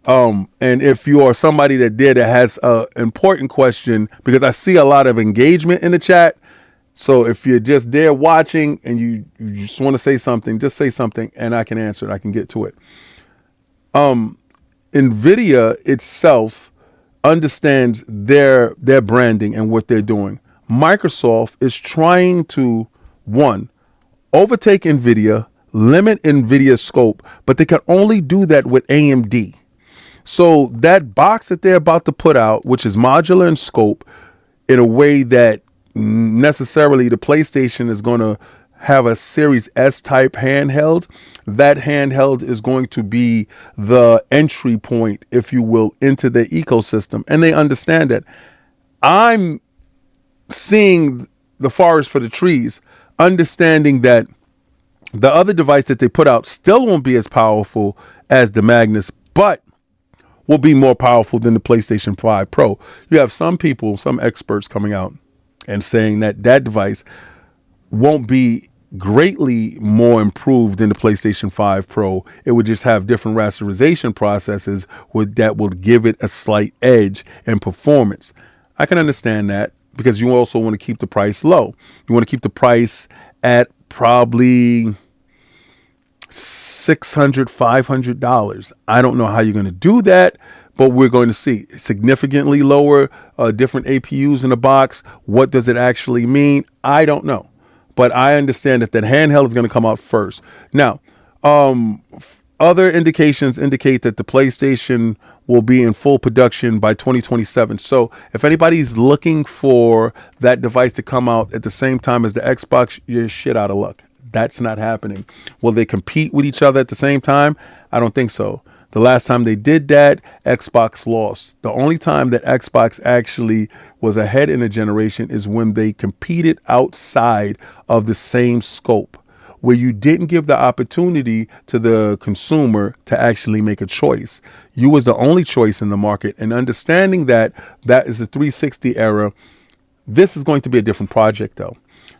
And if you are somebody that has an important question, because I see a lot of engagement in the chat. So if you're just there watching and you just want to say something, just say something and I can answer it. I can get to it. NVIDIA itself understands their branding and what they're doing. Microsoft is trying to, one, overtake NVIDIA, limit NVIDIA's scope, but they can only do that with AMD. So that box that they're about to put out, which is modular in scope, in a way that necessarily the PlayStation is going to have a Series S type handheld. That handheld is going to be the entry point, if you will, into the ecosystem. And they understand that. I'm seeing the forest for the trees, understanding that the other device that they put out still won't be as powerful as the Magnus, but will be more powerful than the PlayStation 5 Pro. You have some people, some experts coming out and saying that that device won't be greatly more improved than the PlayStation 5 Pro. It would just have different rasterization processes that would give it a slight edge in performance. I can understand that, because you also want to keep the price low. You want to keep the price at probably $600, $500. I don't know how you're going to do that, but we're going to see significantly lower, different APUs in the box. What does it actually mean? I don't know, but I understand that handheld is going to come out first. Now, other indications indicate that the PlayStation will be in full production by 2027. So if anybody's looking for that device to come out at the same time as the Xbox, you're shit out of luck. That's not happening. Will they compete with each other at the same time? I don't think so. The last time they did that, Xbox lost. The only time that Xbox actually was ahead in a generation is when they competed outside of the same scope, where you didn't give the opportunity to the consumer to actually make a choice. You was the only choice in the market. And understanding that that is the 360 era, this is going to be a different project, though.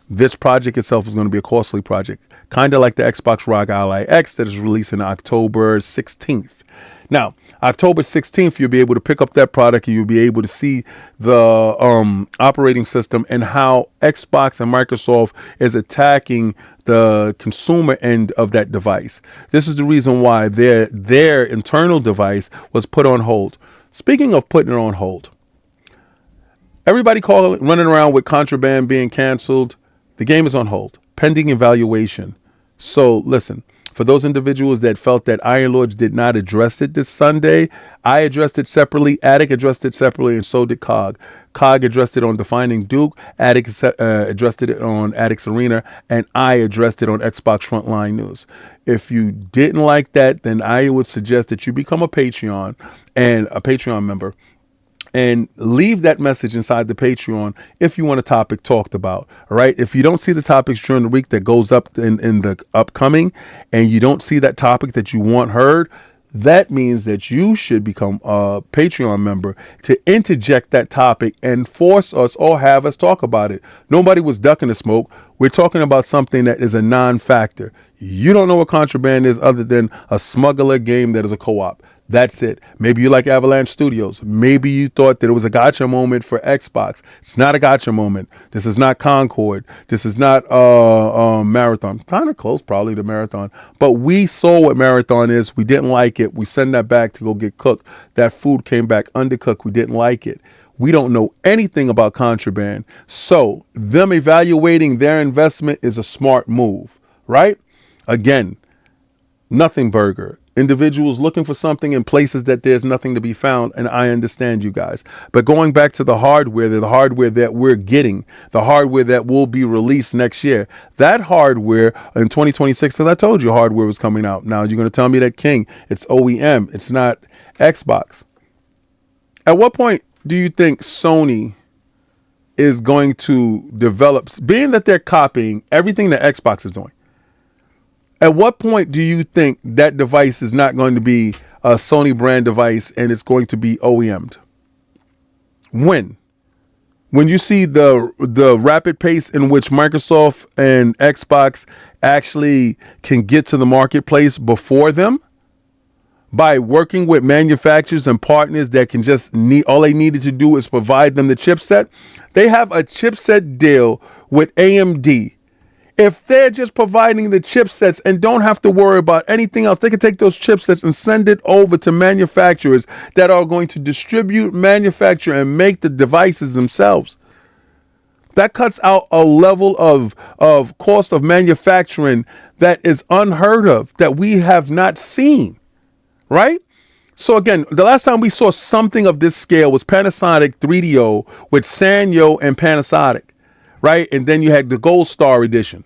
This project itself is going to be a costly project, kind of like the Xbox ROG Ally X that is releasing October 16th. Now, October 16th, you'll be able to pick up that product and you'll be able to see the operating system and how Xbox and Microsoft is attacking the consumer end of that device. This is the reason why their internal device was put on hold. Speaking of putting it on hold, everybody running around with Contraband being canceled. The game is on hold, pending evaluation. So listen, for those individuals that felt that Iron Lords did not address it this Sunday, I addressed it separately, Attic addressed it separately, and so did COG. COG addressed it on Defining Duke, Attic addressed it on Addicts Arena, and I addressed it on Xbox Frontline News. If you didn't like that, then I would suggest that you become a Patreon member, and leave that message inside the Patreon if you want a topic talked about. All right. If you don't see the topics during the week that goes up in the upcoming, and you don't see that topic that you want heard, that means that you should become a Patreon member to interject that topic and force us or have us talk about it. Nobody was ducking the smoke. We're talking about something that is a non-factor. You don't know what Contraband is other than a smuggler game that is a co-op. That's it. Maybe you like Avalanche Studios. Maybe you thought that it was a gotcha moment for Xbox. It's not a gotcha moment. This is not Concord. This is not Marathon. Kind of close probably to Marathon. But we saw what Marathon is. We didn't like it. We sent that back to go get cooked. That food came back undercooked. We didn't like it. We don't know anything about Contraband. So them evaluating their investment is a smart move, right? Again, nothing burger. Individuals looking for something in places that there's nothing to be found, and I understand you guys. But going back to the hardware that we're getting, the hardware that will be released next year, that hardware in 2026, as I told you, hardware was coming out. Now you're going to tell me that, King, it's OEM, it's not Xbox. At what point do you think Sony is going to develop, being that they're copying everything that Xbox is doing? At what point do you think that device is not going to be a Sony brand device and it's going to be OEM'd? When you see the rapid pace in which Microsoft and Xbox actually can get to the marketplace before them by working with manufacturers and partners that can just all they needed to do is provide them the chipset. They have a chipset deal with AMD. If they're just providing the chipsets and don't have to worry about anything else, they can take those chipsets and send it over to manufacturers that are going to distribute, manufacture, and make the devices themselves. That cuts out a level of cost of manufacturing that is unheard of, that we have not seen, right? So again, the last time we saw something of this scale was Panasonic 3DO with Sanyo and Panasonic. right? And then you had the Gold Star edition.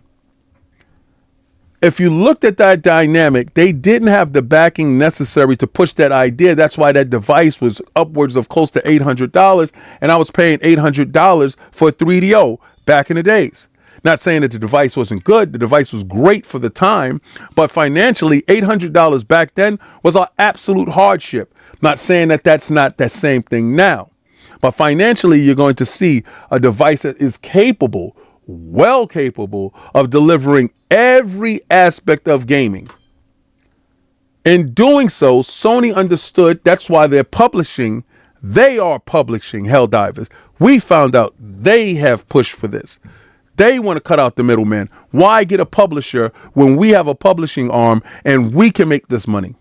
If you looked at that dynamic, they didn't have the backing necessary to push that idea. That's why that device was upwards of close to $800, and I was paying $800 for a 3DO back in the days. Not saying that the device wasn't good. The device was great for the time, but financially, $800 back then was an absolute hardship. Not saying that that's not that same thing now, but financially, you're going to see a device that is capable, well capable of delivering every aspect of gaming. In doing so, Sony understood that's why they are publishing Helldivers. We found out they have pushed for this. They want to cut out the middleman. Why get a publisher when we have a publishing arm and we can make this money?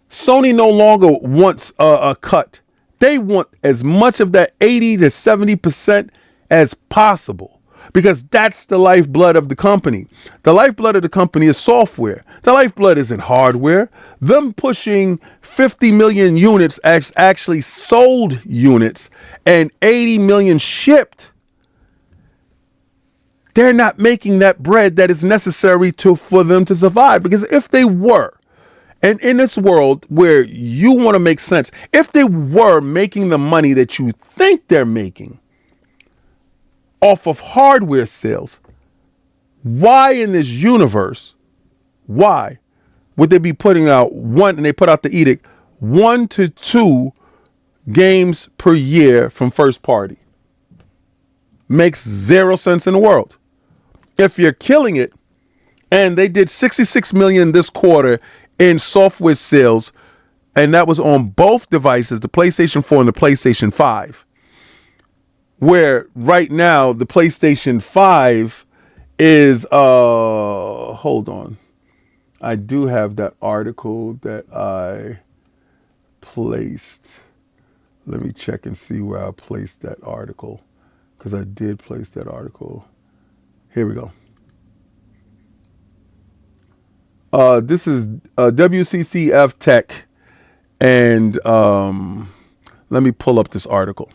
Sony no longer wants a cut. They want as much of that 80 to 70% as possible, because that's the lifeblood of the company. The lifeblood of the company is software. The lifeblood isn't hardware. Them pushing 50 million units actually sold units and 80 million shipped. They're not making that bread that is necessary for them to survive, because if they were, and in this world where you want to make sense, if they were making the money that you think they're making off of hardware sales, why in this universe, why would they be putting out one, and they put out the edict, 1 to 2 games per year from first party? Makes zero sense in the world. If you're killing it, and they did 66 million this quarter in software sales, and that was on both devices, the PlayStation 4 and the PlayStation 5. Where right now the PlayStation 5 is hold on. I do have that article that I placed. Let me check and see where I placed that article, because I did place that article. Here we go. This is WCCF Tech, and let me pull up this article.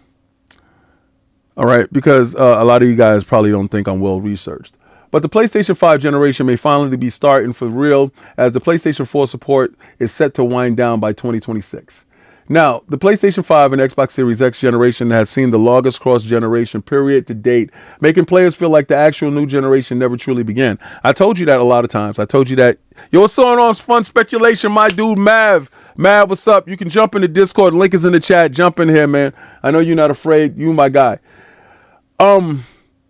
All right, because a lot of you guys probably don't think I'm well researched. But the PlayStation 5 generation may finally be starting for real, as the PlayStation 4 support is set to wind down by 2026. Now, the PlayStation 5 and Xbox Series X generation has seen the longest cross-generation period to date, making players feel like the actual new generation never truly began. I told you that a lot of times. I told you that. Yo, what's going on? It's Fun Speculation, my dude, Mav. Mav, what's up? You can jump in the Discord. Link is in the chat. Jump in here, man. I know you're not afraid. You my guy.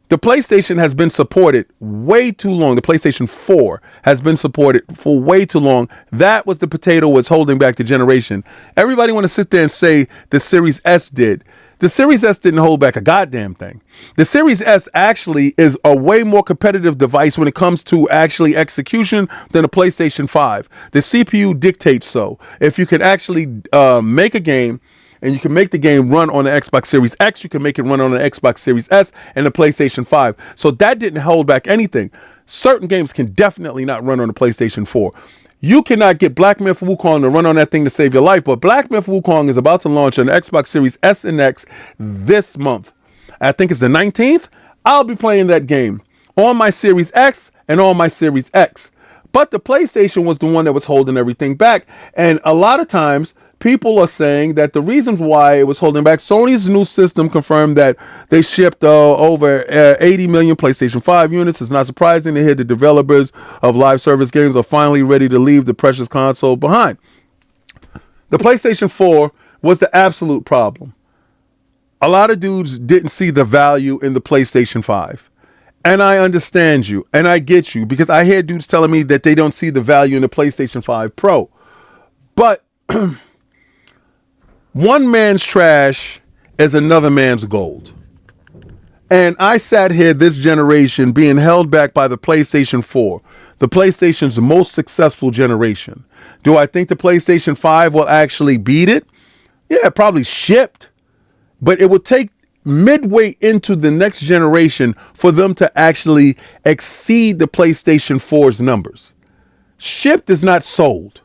The PlayStation has been supported way too long. The PlayStation 4 has been supported for way too long. That was the potato was holding back the generation. Everybody want to sit there and say the Series S did. The Series S didn't hold back a goddamn thing. The Series S actually is a way more competitive device when it comes to actually execution than a PlayStation 5. The CPU dictates so. If you can actually make a game, and you can make the game run on the Xbox Series X, you can make it run on the Xbox Series S and the PlayStation 5. So that didn't hold back anything. Certain games can definitely not run on the PlayStation 4. You cannot get Black Myth Wukong to run on that thing to save your life, but Black Myth Wukong is about to launch on the Xbox Series S and X this month. I think it's the 19th. I'll be playing that game on my Series X and on my Series X. But the PlayStation was the one that was holding everything back. And a lot of times, people are saying that the reasons why it was holding back, Sony's new system confirmed that they shipped over 80 million PlayStation 5 units. It's not surprising to hear the developers of live service games are finally ready to leave the precious console behind. The PlayStation 4 was the absolute problem. A lot of dudes didn't see the value in the PlayStation 5. And I understand you, and I get you, because I hear dudes telling me that they don't see the value in the PlayStation 5 Pro. But one man's trash is another man's gold. And I sat here this generation being held back by the PlayStation 4, the PlayStation's most successful generation. Do I think the PlayStation 5 will actually beat it? Yeah, it probably shipped. But it will take midway into the next generation for them to actually exceed the PlayStation 4's numbers. Shipped is not sold.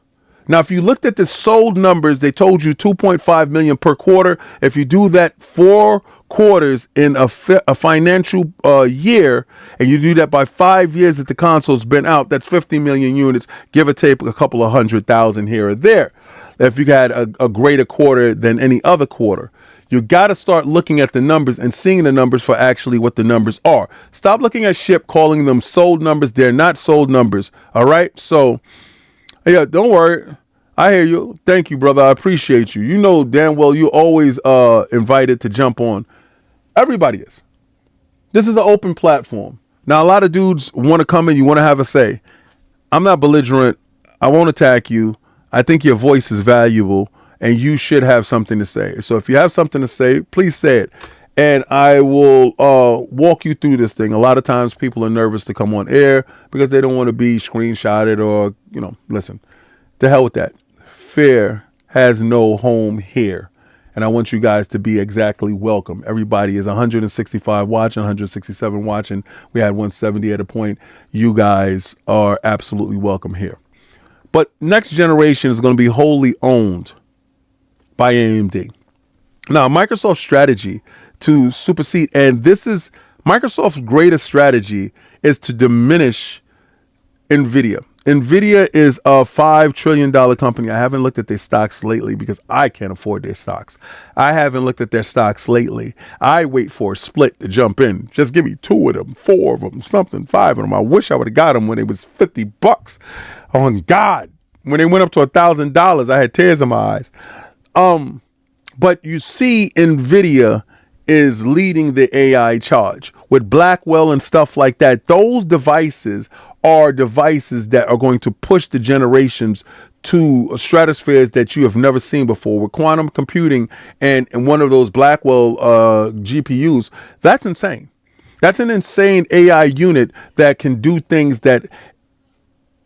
Now, if you looked at the sold numbers, they told you 2.5 million per quarter. If you do that 4 quarters in a financial year, and you do that by 5 years that the console's been out, that's 50 million units, give or take a couple of 100,000 here or there. If you had a greater quarter than any other quarter, you got to start looking at the numbers and seeing the numbers for actually what the numbers are. Stop looking at ship, calling them sold numbers. They're not sold numbers. All right. So, yeah, don't worry. I hear you. Thank you, brother. I appreciate you. You know damn well you always invited to jump on. Everybody is. This is an open platform. Now, a lot of dudes want to come in. You want to have a say. I'm not belligerent. I won't attack you. I think your voice is valuable and you should have something to say. So if you have something to say, please say it. And I will walk you through this thing. A lot of times people are nervous to come on air because they don't want to be screenshotted or, listen, to hell with that. Fear has no home here. And I want you guys to be exactly welcome. Everybody is 165 watching, 167 watching. We had 170 at a point. You guys are absolutely welcome here. But next generation is going to be wholly owned by AMD. Now, Microsoft's strategy to supersede, and this is Microsoft's greatest strategy, is to diminish NVIDIA. NVIDIA is a $5 trillion company. I haven't looked at their stocks lately because I can't afford their stocks. I haven't looked at their stocks lately. I wait for a split to jump in. Just give me 2 of them, 4 of them, something, 5 of them. I wish I would have got them when it was $50. On God, when they went up to $1,000, I had tears in my eyes. But you see, NVIDIA is leading the AI charge with Blackwell and stuff like that. Those devices are devices that are going to push the generations to stratospheres that you have never seen before. With quantum computing and one of those Blackwell GPUs, that's insane. That's an insane AI unit that can do things that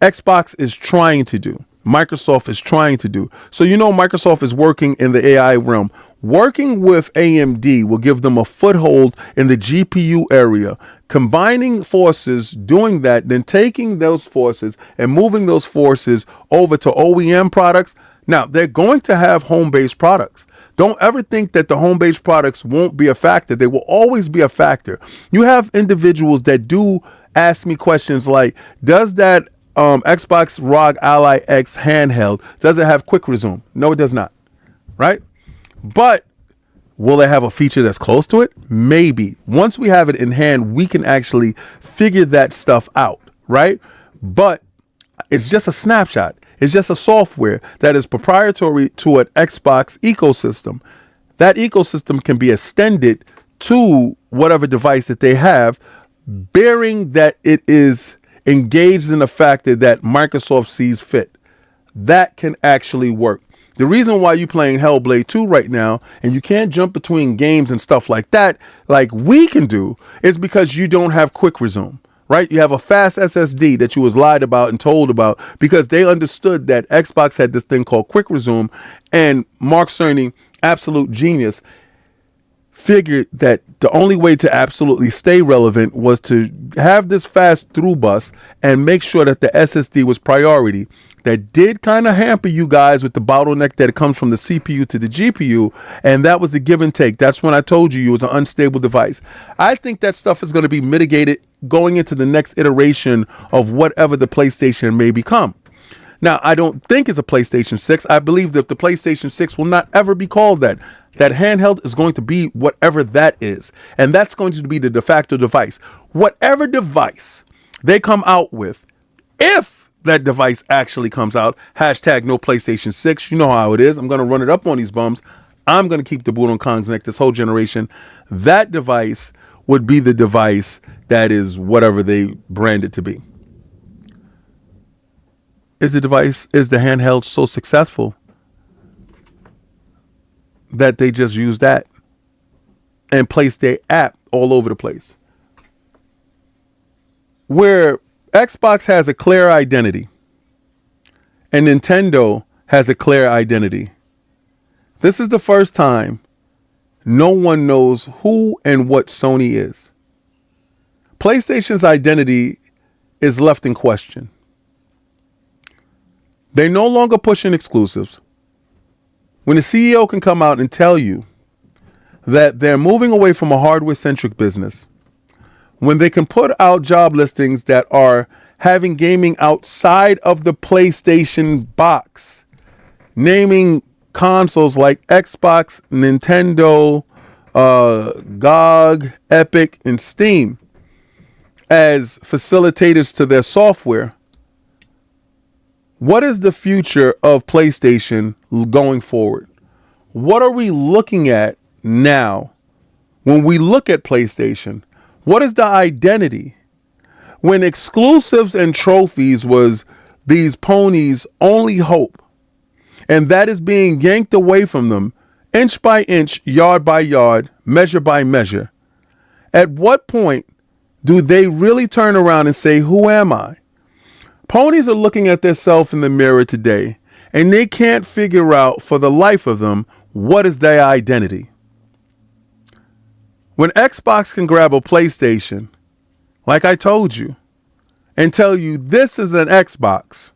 Xbox is trying to do. Microsoft is trying to do. So Microsoft is working in the AI realm. Working with AMD will give them a foothold in the GPU area. Combining forces, doing that, then taking those forces and moving those forces over to OEM products. Now, they're going to have home-based products. Don't ever think that the home-based products won't be a factor. They will always be a factor. You have individuals that do ask me questions like, does that Xbox ROG Ally X handheld, does it have quick resume? No, it does not. Right? But will it have a feature that's close to it? Maybe. Once we have it in hand, we can actually figure that stuff out, right? But it's just a snapshot. It's just a software that is proprietary to an Xbox ecosystem. That ecosystem can be extended to whatever device that they have, bearing that it is engaged in a factor that Microsoft sees fit. That can actually work. The reason why you're playing Hellblade 2 right now and you can't jump between games and stuff like that, like we can do, is because you don't have quick resume, right? You have a fast SSD that you was lied about and told about because they understood that Xbox had this thing called quick resume, and Mark Cerny, absolute genius, figured that the only way to absolutely stay relevant was to have this fast through bus and make sure that the SSD was priority. That did kind of hamper you guys with the bottleneck that it comes from the CPU to the GPU, and that was the give and take. That's when I told you it was an unstable device. I think that stuff is going to be mitigated going into the next iteration of whatever the PlayStation may become. Now, I don't think it's a PlayStation 6. I believe that the PlayStation 6 will not ever be called that. That handheld is going to be whatever that is, and that's going to be the de facto device. Whatever device they come out with, if that device actually comes out, hashtag no PlayStation 6. You know how it is. I'm going to run it up on these bums. I'm going to keep the boot on Kong's neck this whole generation. That device would be the device that is whatever they brand it to be. Is the handheld so successful that they just use that and place their app all over the place? Where Xbox has a clear identity and Nintendo has a clear identity. This is the first time no one knows who and what Sony is. PlayStation's identity is left in question. They're no longer pushing exclusives. When the CEO can come out and tell you that they're moving away from a hardware-centric business when they can put out job listings that are having gaming outside of the PlayStation box, naming consoles like Xbox, Nintendo, GOG, Epic, and Steam as facilitators to their software. What is the future of PlayStation going forward? What are we looking at now when we look at PlayStation? What is the identity? When exclusives and trophies was these ponies' only hope, and that is being yanked away from them inch by inch, yard by yard, measure by measure. At what point do they really turn around and say, who am I? Ponies are looking at themselves in the mirror today, and they can't figure out for the life of them what is their identity. When Xbox can grab a PlayStation, like I told you, and tell you this is an Xbox,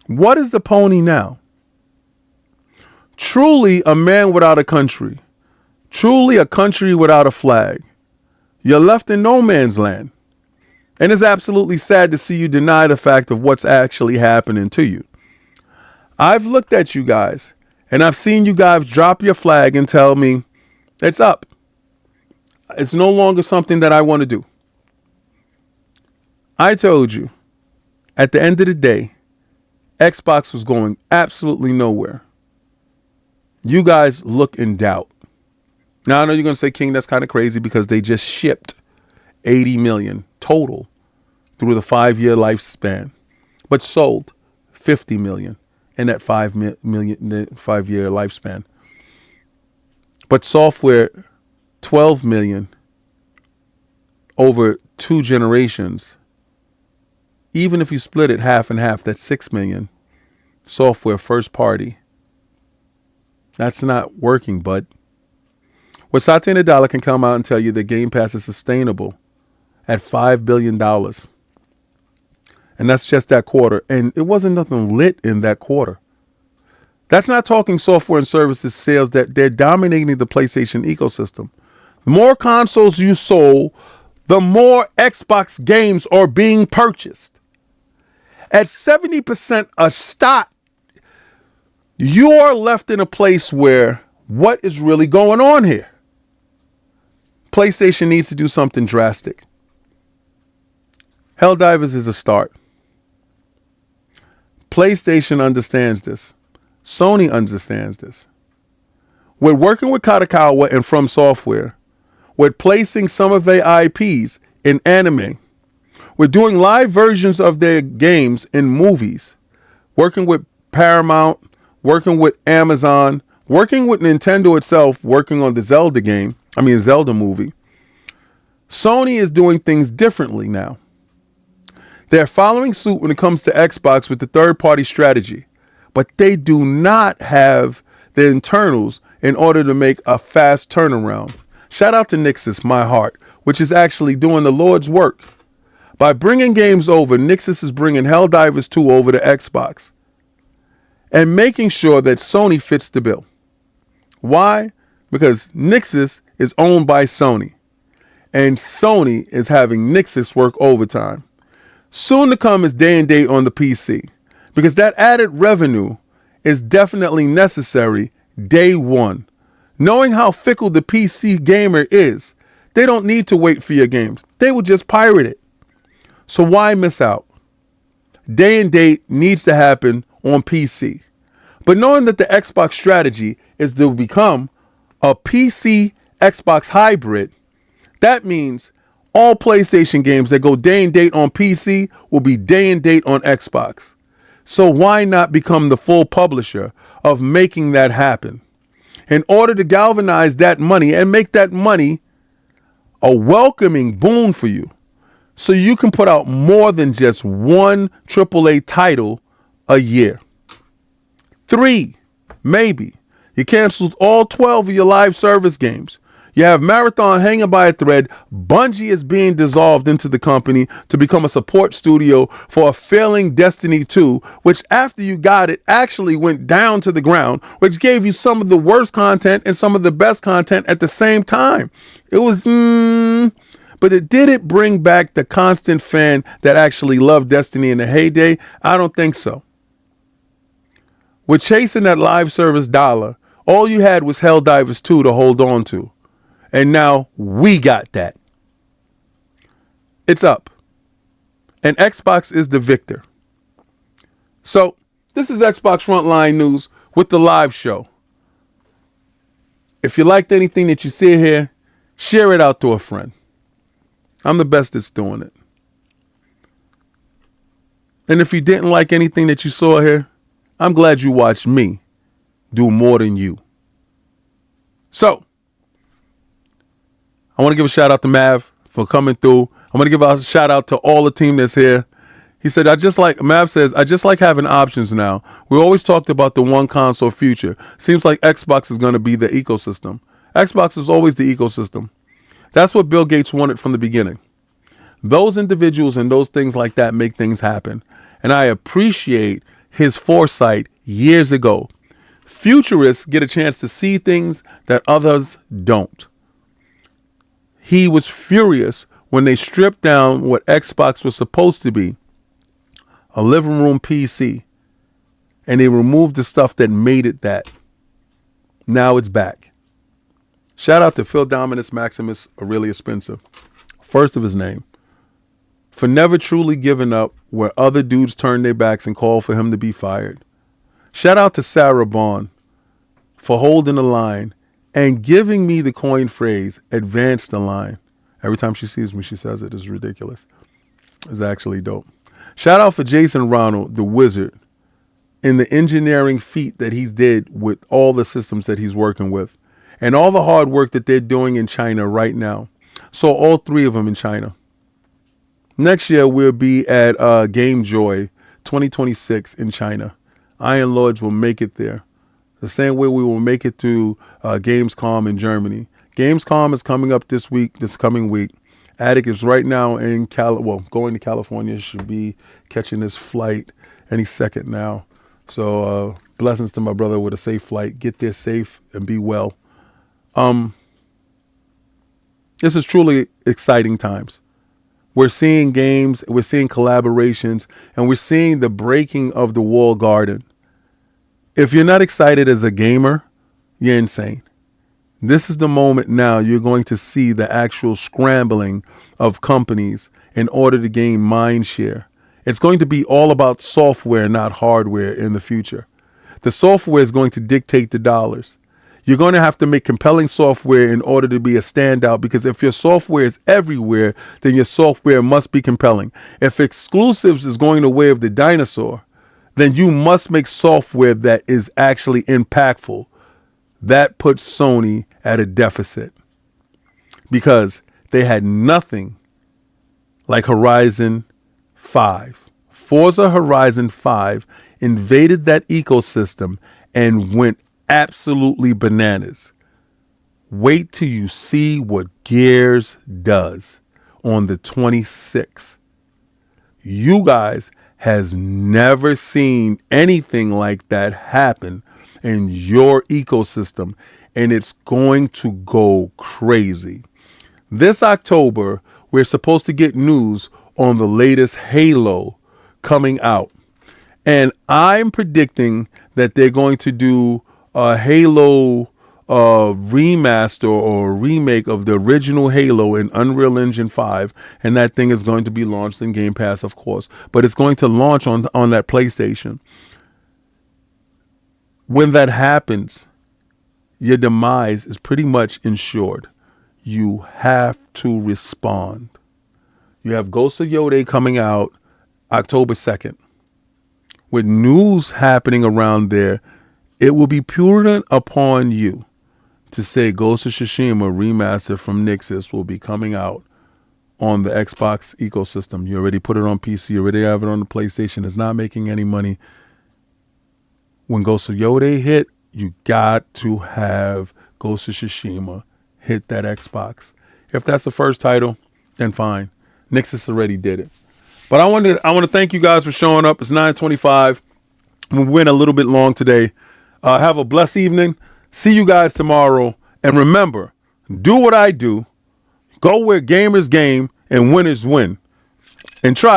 what is the pony now? Truly a man without a country. Truly a country without a flag. You're left in no man's land. And it's absolutely sad to see you deny the fact of what's actually happening to you. I've looked at you guys, and I've seen you guys drop your flag and tell me, it's up. It's no longer something that I want to do. I told you, at the end of the day, Xbox was going absolutely nowhere. You guys look in doubt. Now, I know you're going to say, King, that's kind of crazy because they just shipped 80 million total through the 5-year lifespan, but sold 50 million in that 5-year lifespan. But software, 12 million over 2 generations. Even if you split it half and half, that's 6 million. Software first party. That's not working, bud. What Satya Nadella can come out and tell you that Game Pass is sustainable at $5 billion. And that's just that quarter. And it wasn't nothing lit in that quarter. That's not talking software and services sales that they're dominating the PlayStation ecosystem. The more consoles you sold, the more Xbox games are being purchased. At 70% a stock, you're left in a place where what is really going on here? PlayStation needs to do something drastic. Helldivers is a start. PlayStation understands this. Sony understands this. We're working with Katakawa and From Software. We're placing some of their IPs in anime. We're doing live versions of their games in movies. Working with Paramount, working with Amazon, working with Nintendo itself, working on the Zelda movie. Sony is doing things differently now. They're following suit when it comes to Xbox with the third-party strategy, but they do not have the internals in order to make a fast turnaround. Shout out to Nixus, my heart, which is actually doing the Lord's work. By bringing games over, Nixus is bringing Helldivers 2 over to Xbox and making sure that Sony fits the bill. Why? Because Nixus is owned by Sony, and Sony is having Nixus work overtime. Soon to come is day and date on the PC, because that added revenue is definitely necessary day one. Knowing how fickle the PC gamer is, they don't need to wait for your games. They will just pirate it. So why miss out? Day and date needs to happen on PC. But knowing that the Xbox strategy is to become a PC Xbox hybrid, that means all PlayStation games that go day and date on PC will be day and date on Xbox. So why not become the full publisher of making that happen? In order to galvanize that money and make that money a welcoming boon for you, so you can put out more than just one AAA title a year. 3, maybe. You canceled all 12 of your live service games. You have Marathon hanging by a thread. Bungie is being dissolved into the company to become a support studio for a failing Destiny 2, which after you got it actually went down to the ground, which gave you some of the worst content and some of the best content at the same time. It was, but did it bring back the constant fan that actually loved Destiny in the heyday? I don't think so. With chasing that live service dollar, all you had was Helldivers 2 to hold on to. And now we got that. It's up. And Xbox is the victor. So this is Xbox Frontline News with the live show. If you liked anything that you see here, share it out to a friend. I'm the best at doing it. And if you didn't like anything that you saw here, I'm glad you watched me do more than you. So, I want to give a shout out to Mav for coming through. I want to give a shout out to all the team that's here. He said, Mav says, I just like having options now. We always talked about the one console future. Seems like Xbox is going to be the ecosystem. Xbox is always the ecosystem. That's what Bill Gates wanted from the beginning. Those individuals and those things like that make things happen. And I appreciate his foresight years ago. Futurists get a chance to see things that others don't. He was furious when they stripped down what Xbox was supposed to be, a living room PC, and they removed the stuff that made it that. Now it's back. Shout out to Phil Dominus Maximus Aurelius Spencer, first of his name, for never truly giving up where other dudes turned their backs and called for him to be fired. Shout out to Sarah Bond for holding the line and giving me the coin phrase, advance the line. Every time she sees me, she says it. It's ridiculous. It's actually dope. Shout out for Jason Ronald, the wizard, in the engineering feat that he's did with all the systems that he's working with and all the hard work that they're doing in China right now. So all three of them in China. Next year, we'll be at Game Joy 2026 in China. Iron Lords will make it there. The same way we will make it to Gamescom in Germany. Gamescom is coming up this coming week. Attic is right now in going to California. Should be catching his flight any second now. So blessings to my brother with a safe flight. Get there safe and be well. This is truly exciting times. We're seeing games, we're seeing collaborations, and we're seeing the breaking of the walled garden. If you're not excited as a gamer, you're insane. This is the moment now you're going to see the actual scrambling of companies in order to gain mind share. It's going to be all about software, not hardware in the future. The software is going to dictate the dollars. You're going to have to make compelling software in order to be a standout, because if your software is everywhere, then your software must be compelling. If exclusives is going the way of the dinosaur, then you must make software that is actually impactful. That puts Sony at a deficit because they had nothing like Horizon 5. Forza Horizon 5 invaded that ecosystem and went absolutely bananas. Wait till you see what Gears does on the 26th. You guys has never seen anything like that happen in your ecosystem, and it's going to go crazy. This October, we're supposed to get news on the latest Halo coming out, and I'm predicting that they're going to do a Halo remaster or remake of the original Halo in Unreal Engine 5, and that thing is going to be launched in Game Pass, of course, but it's going to launch on that PlayStation. When that happens, your demise is pretty much ensured. You have to respond. You have Ghost of Yode coming out October 2nd. With news happening around there, it will be prudent upon you to say Ghost of Tsushima Remastered from Nixxes will be coming out on the Xbox ecosystem. You already put it on PC. You already have it on the PlayStation. It's not making any money. When Ghost of Yode hit, you got to have Ghost of Tsushima hit that Xbox. If that's the first title, then fine. Nixus already did it. But I want to thank you guys for showing up. It's 9:25. We went a little bit long today. Have a blessed evening. See you guys tomorrow. And remember, do what I do. Go where gamers game and winners win. And try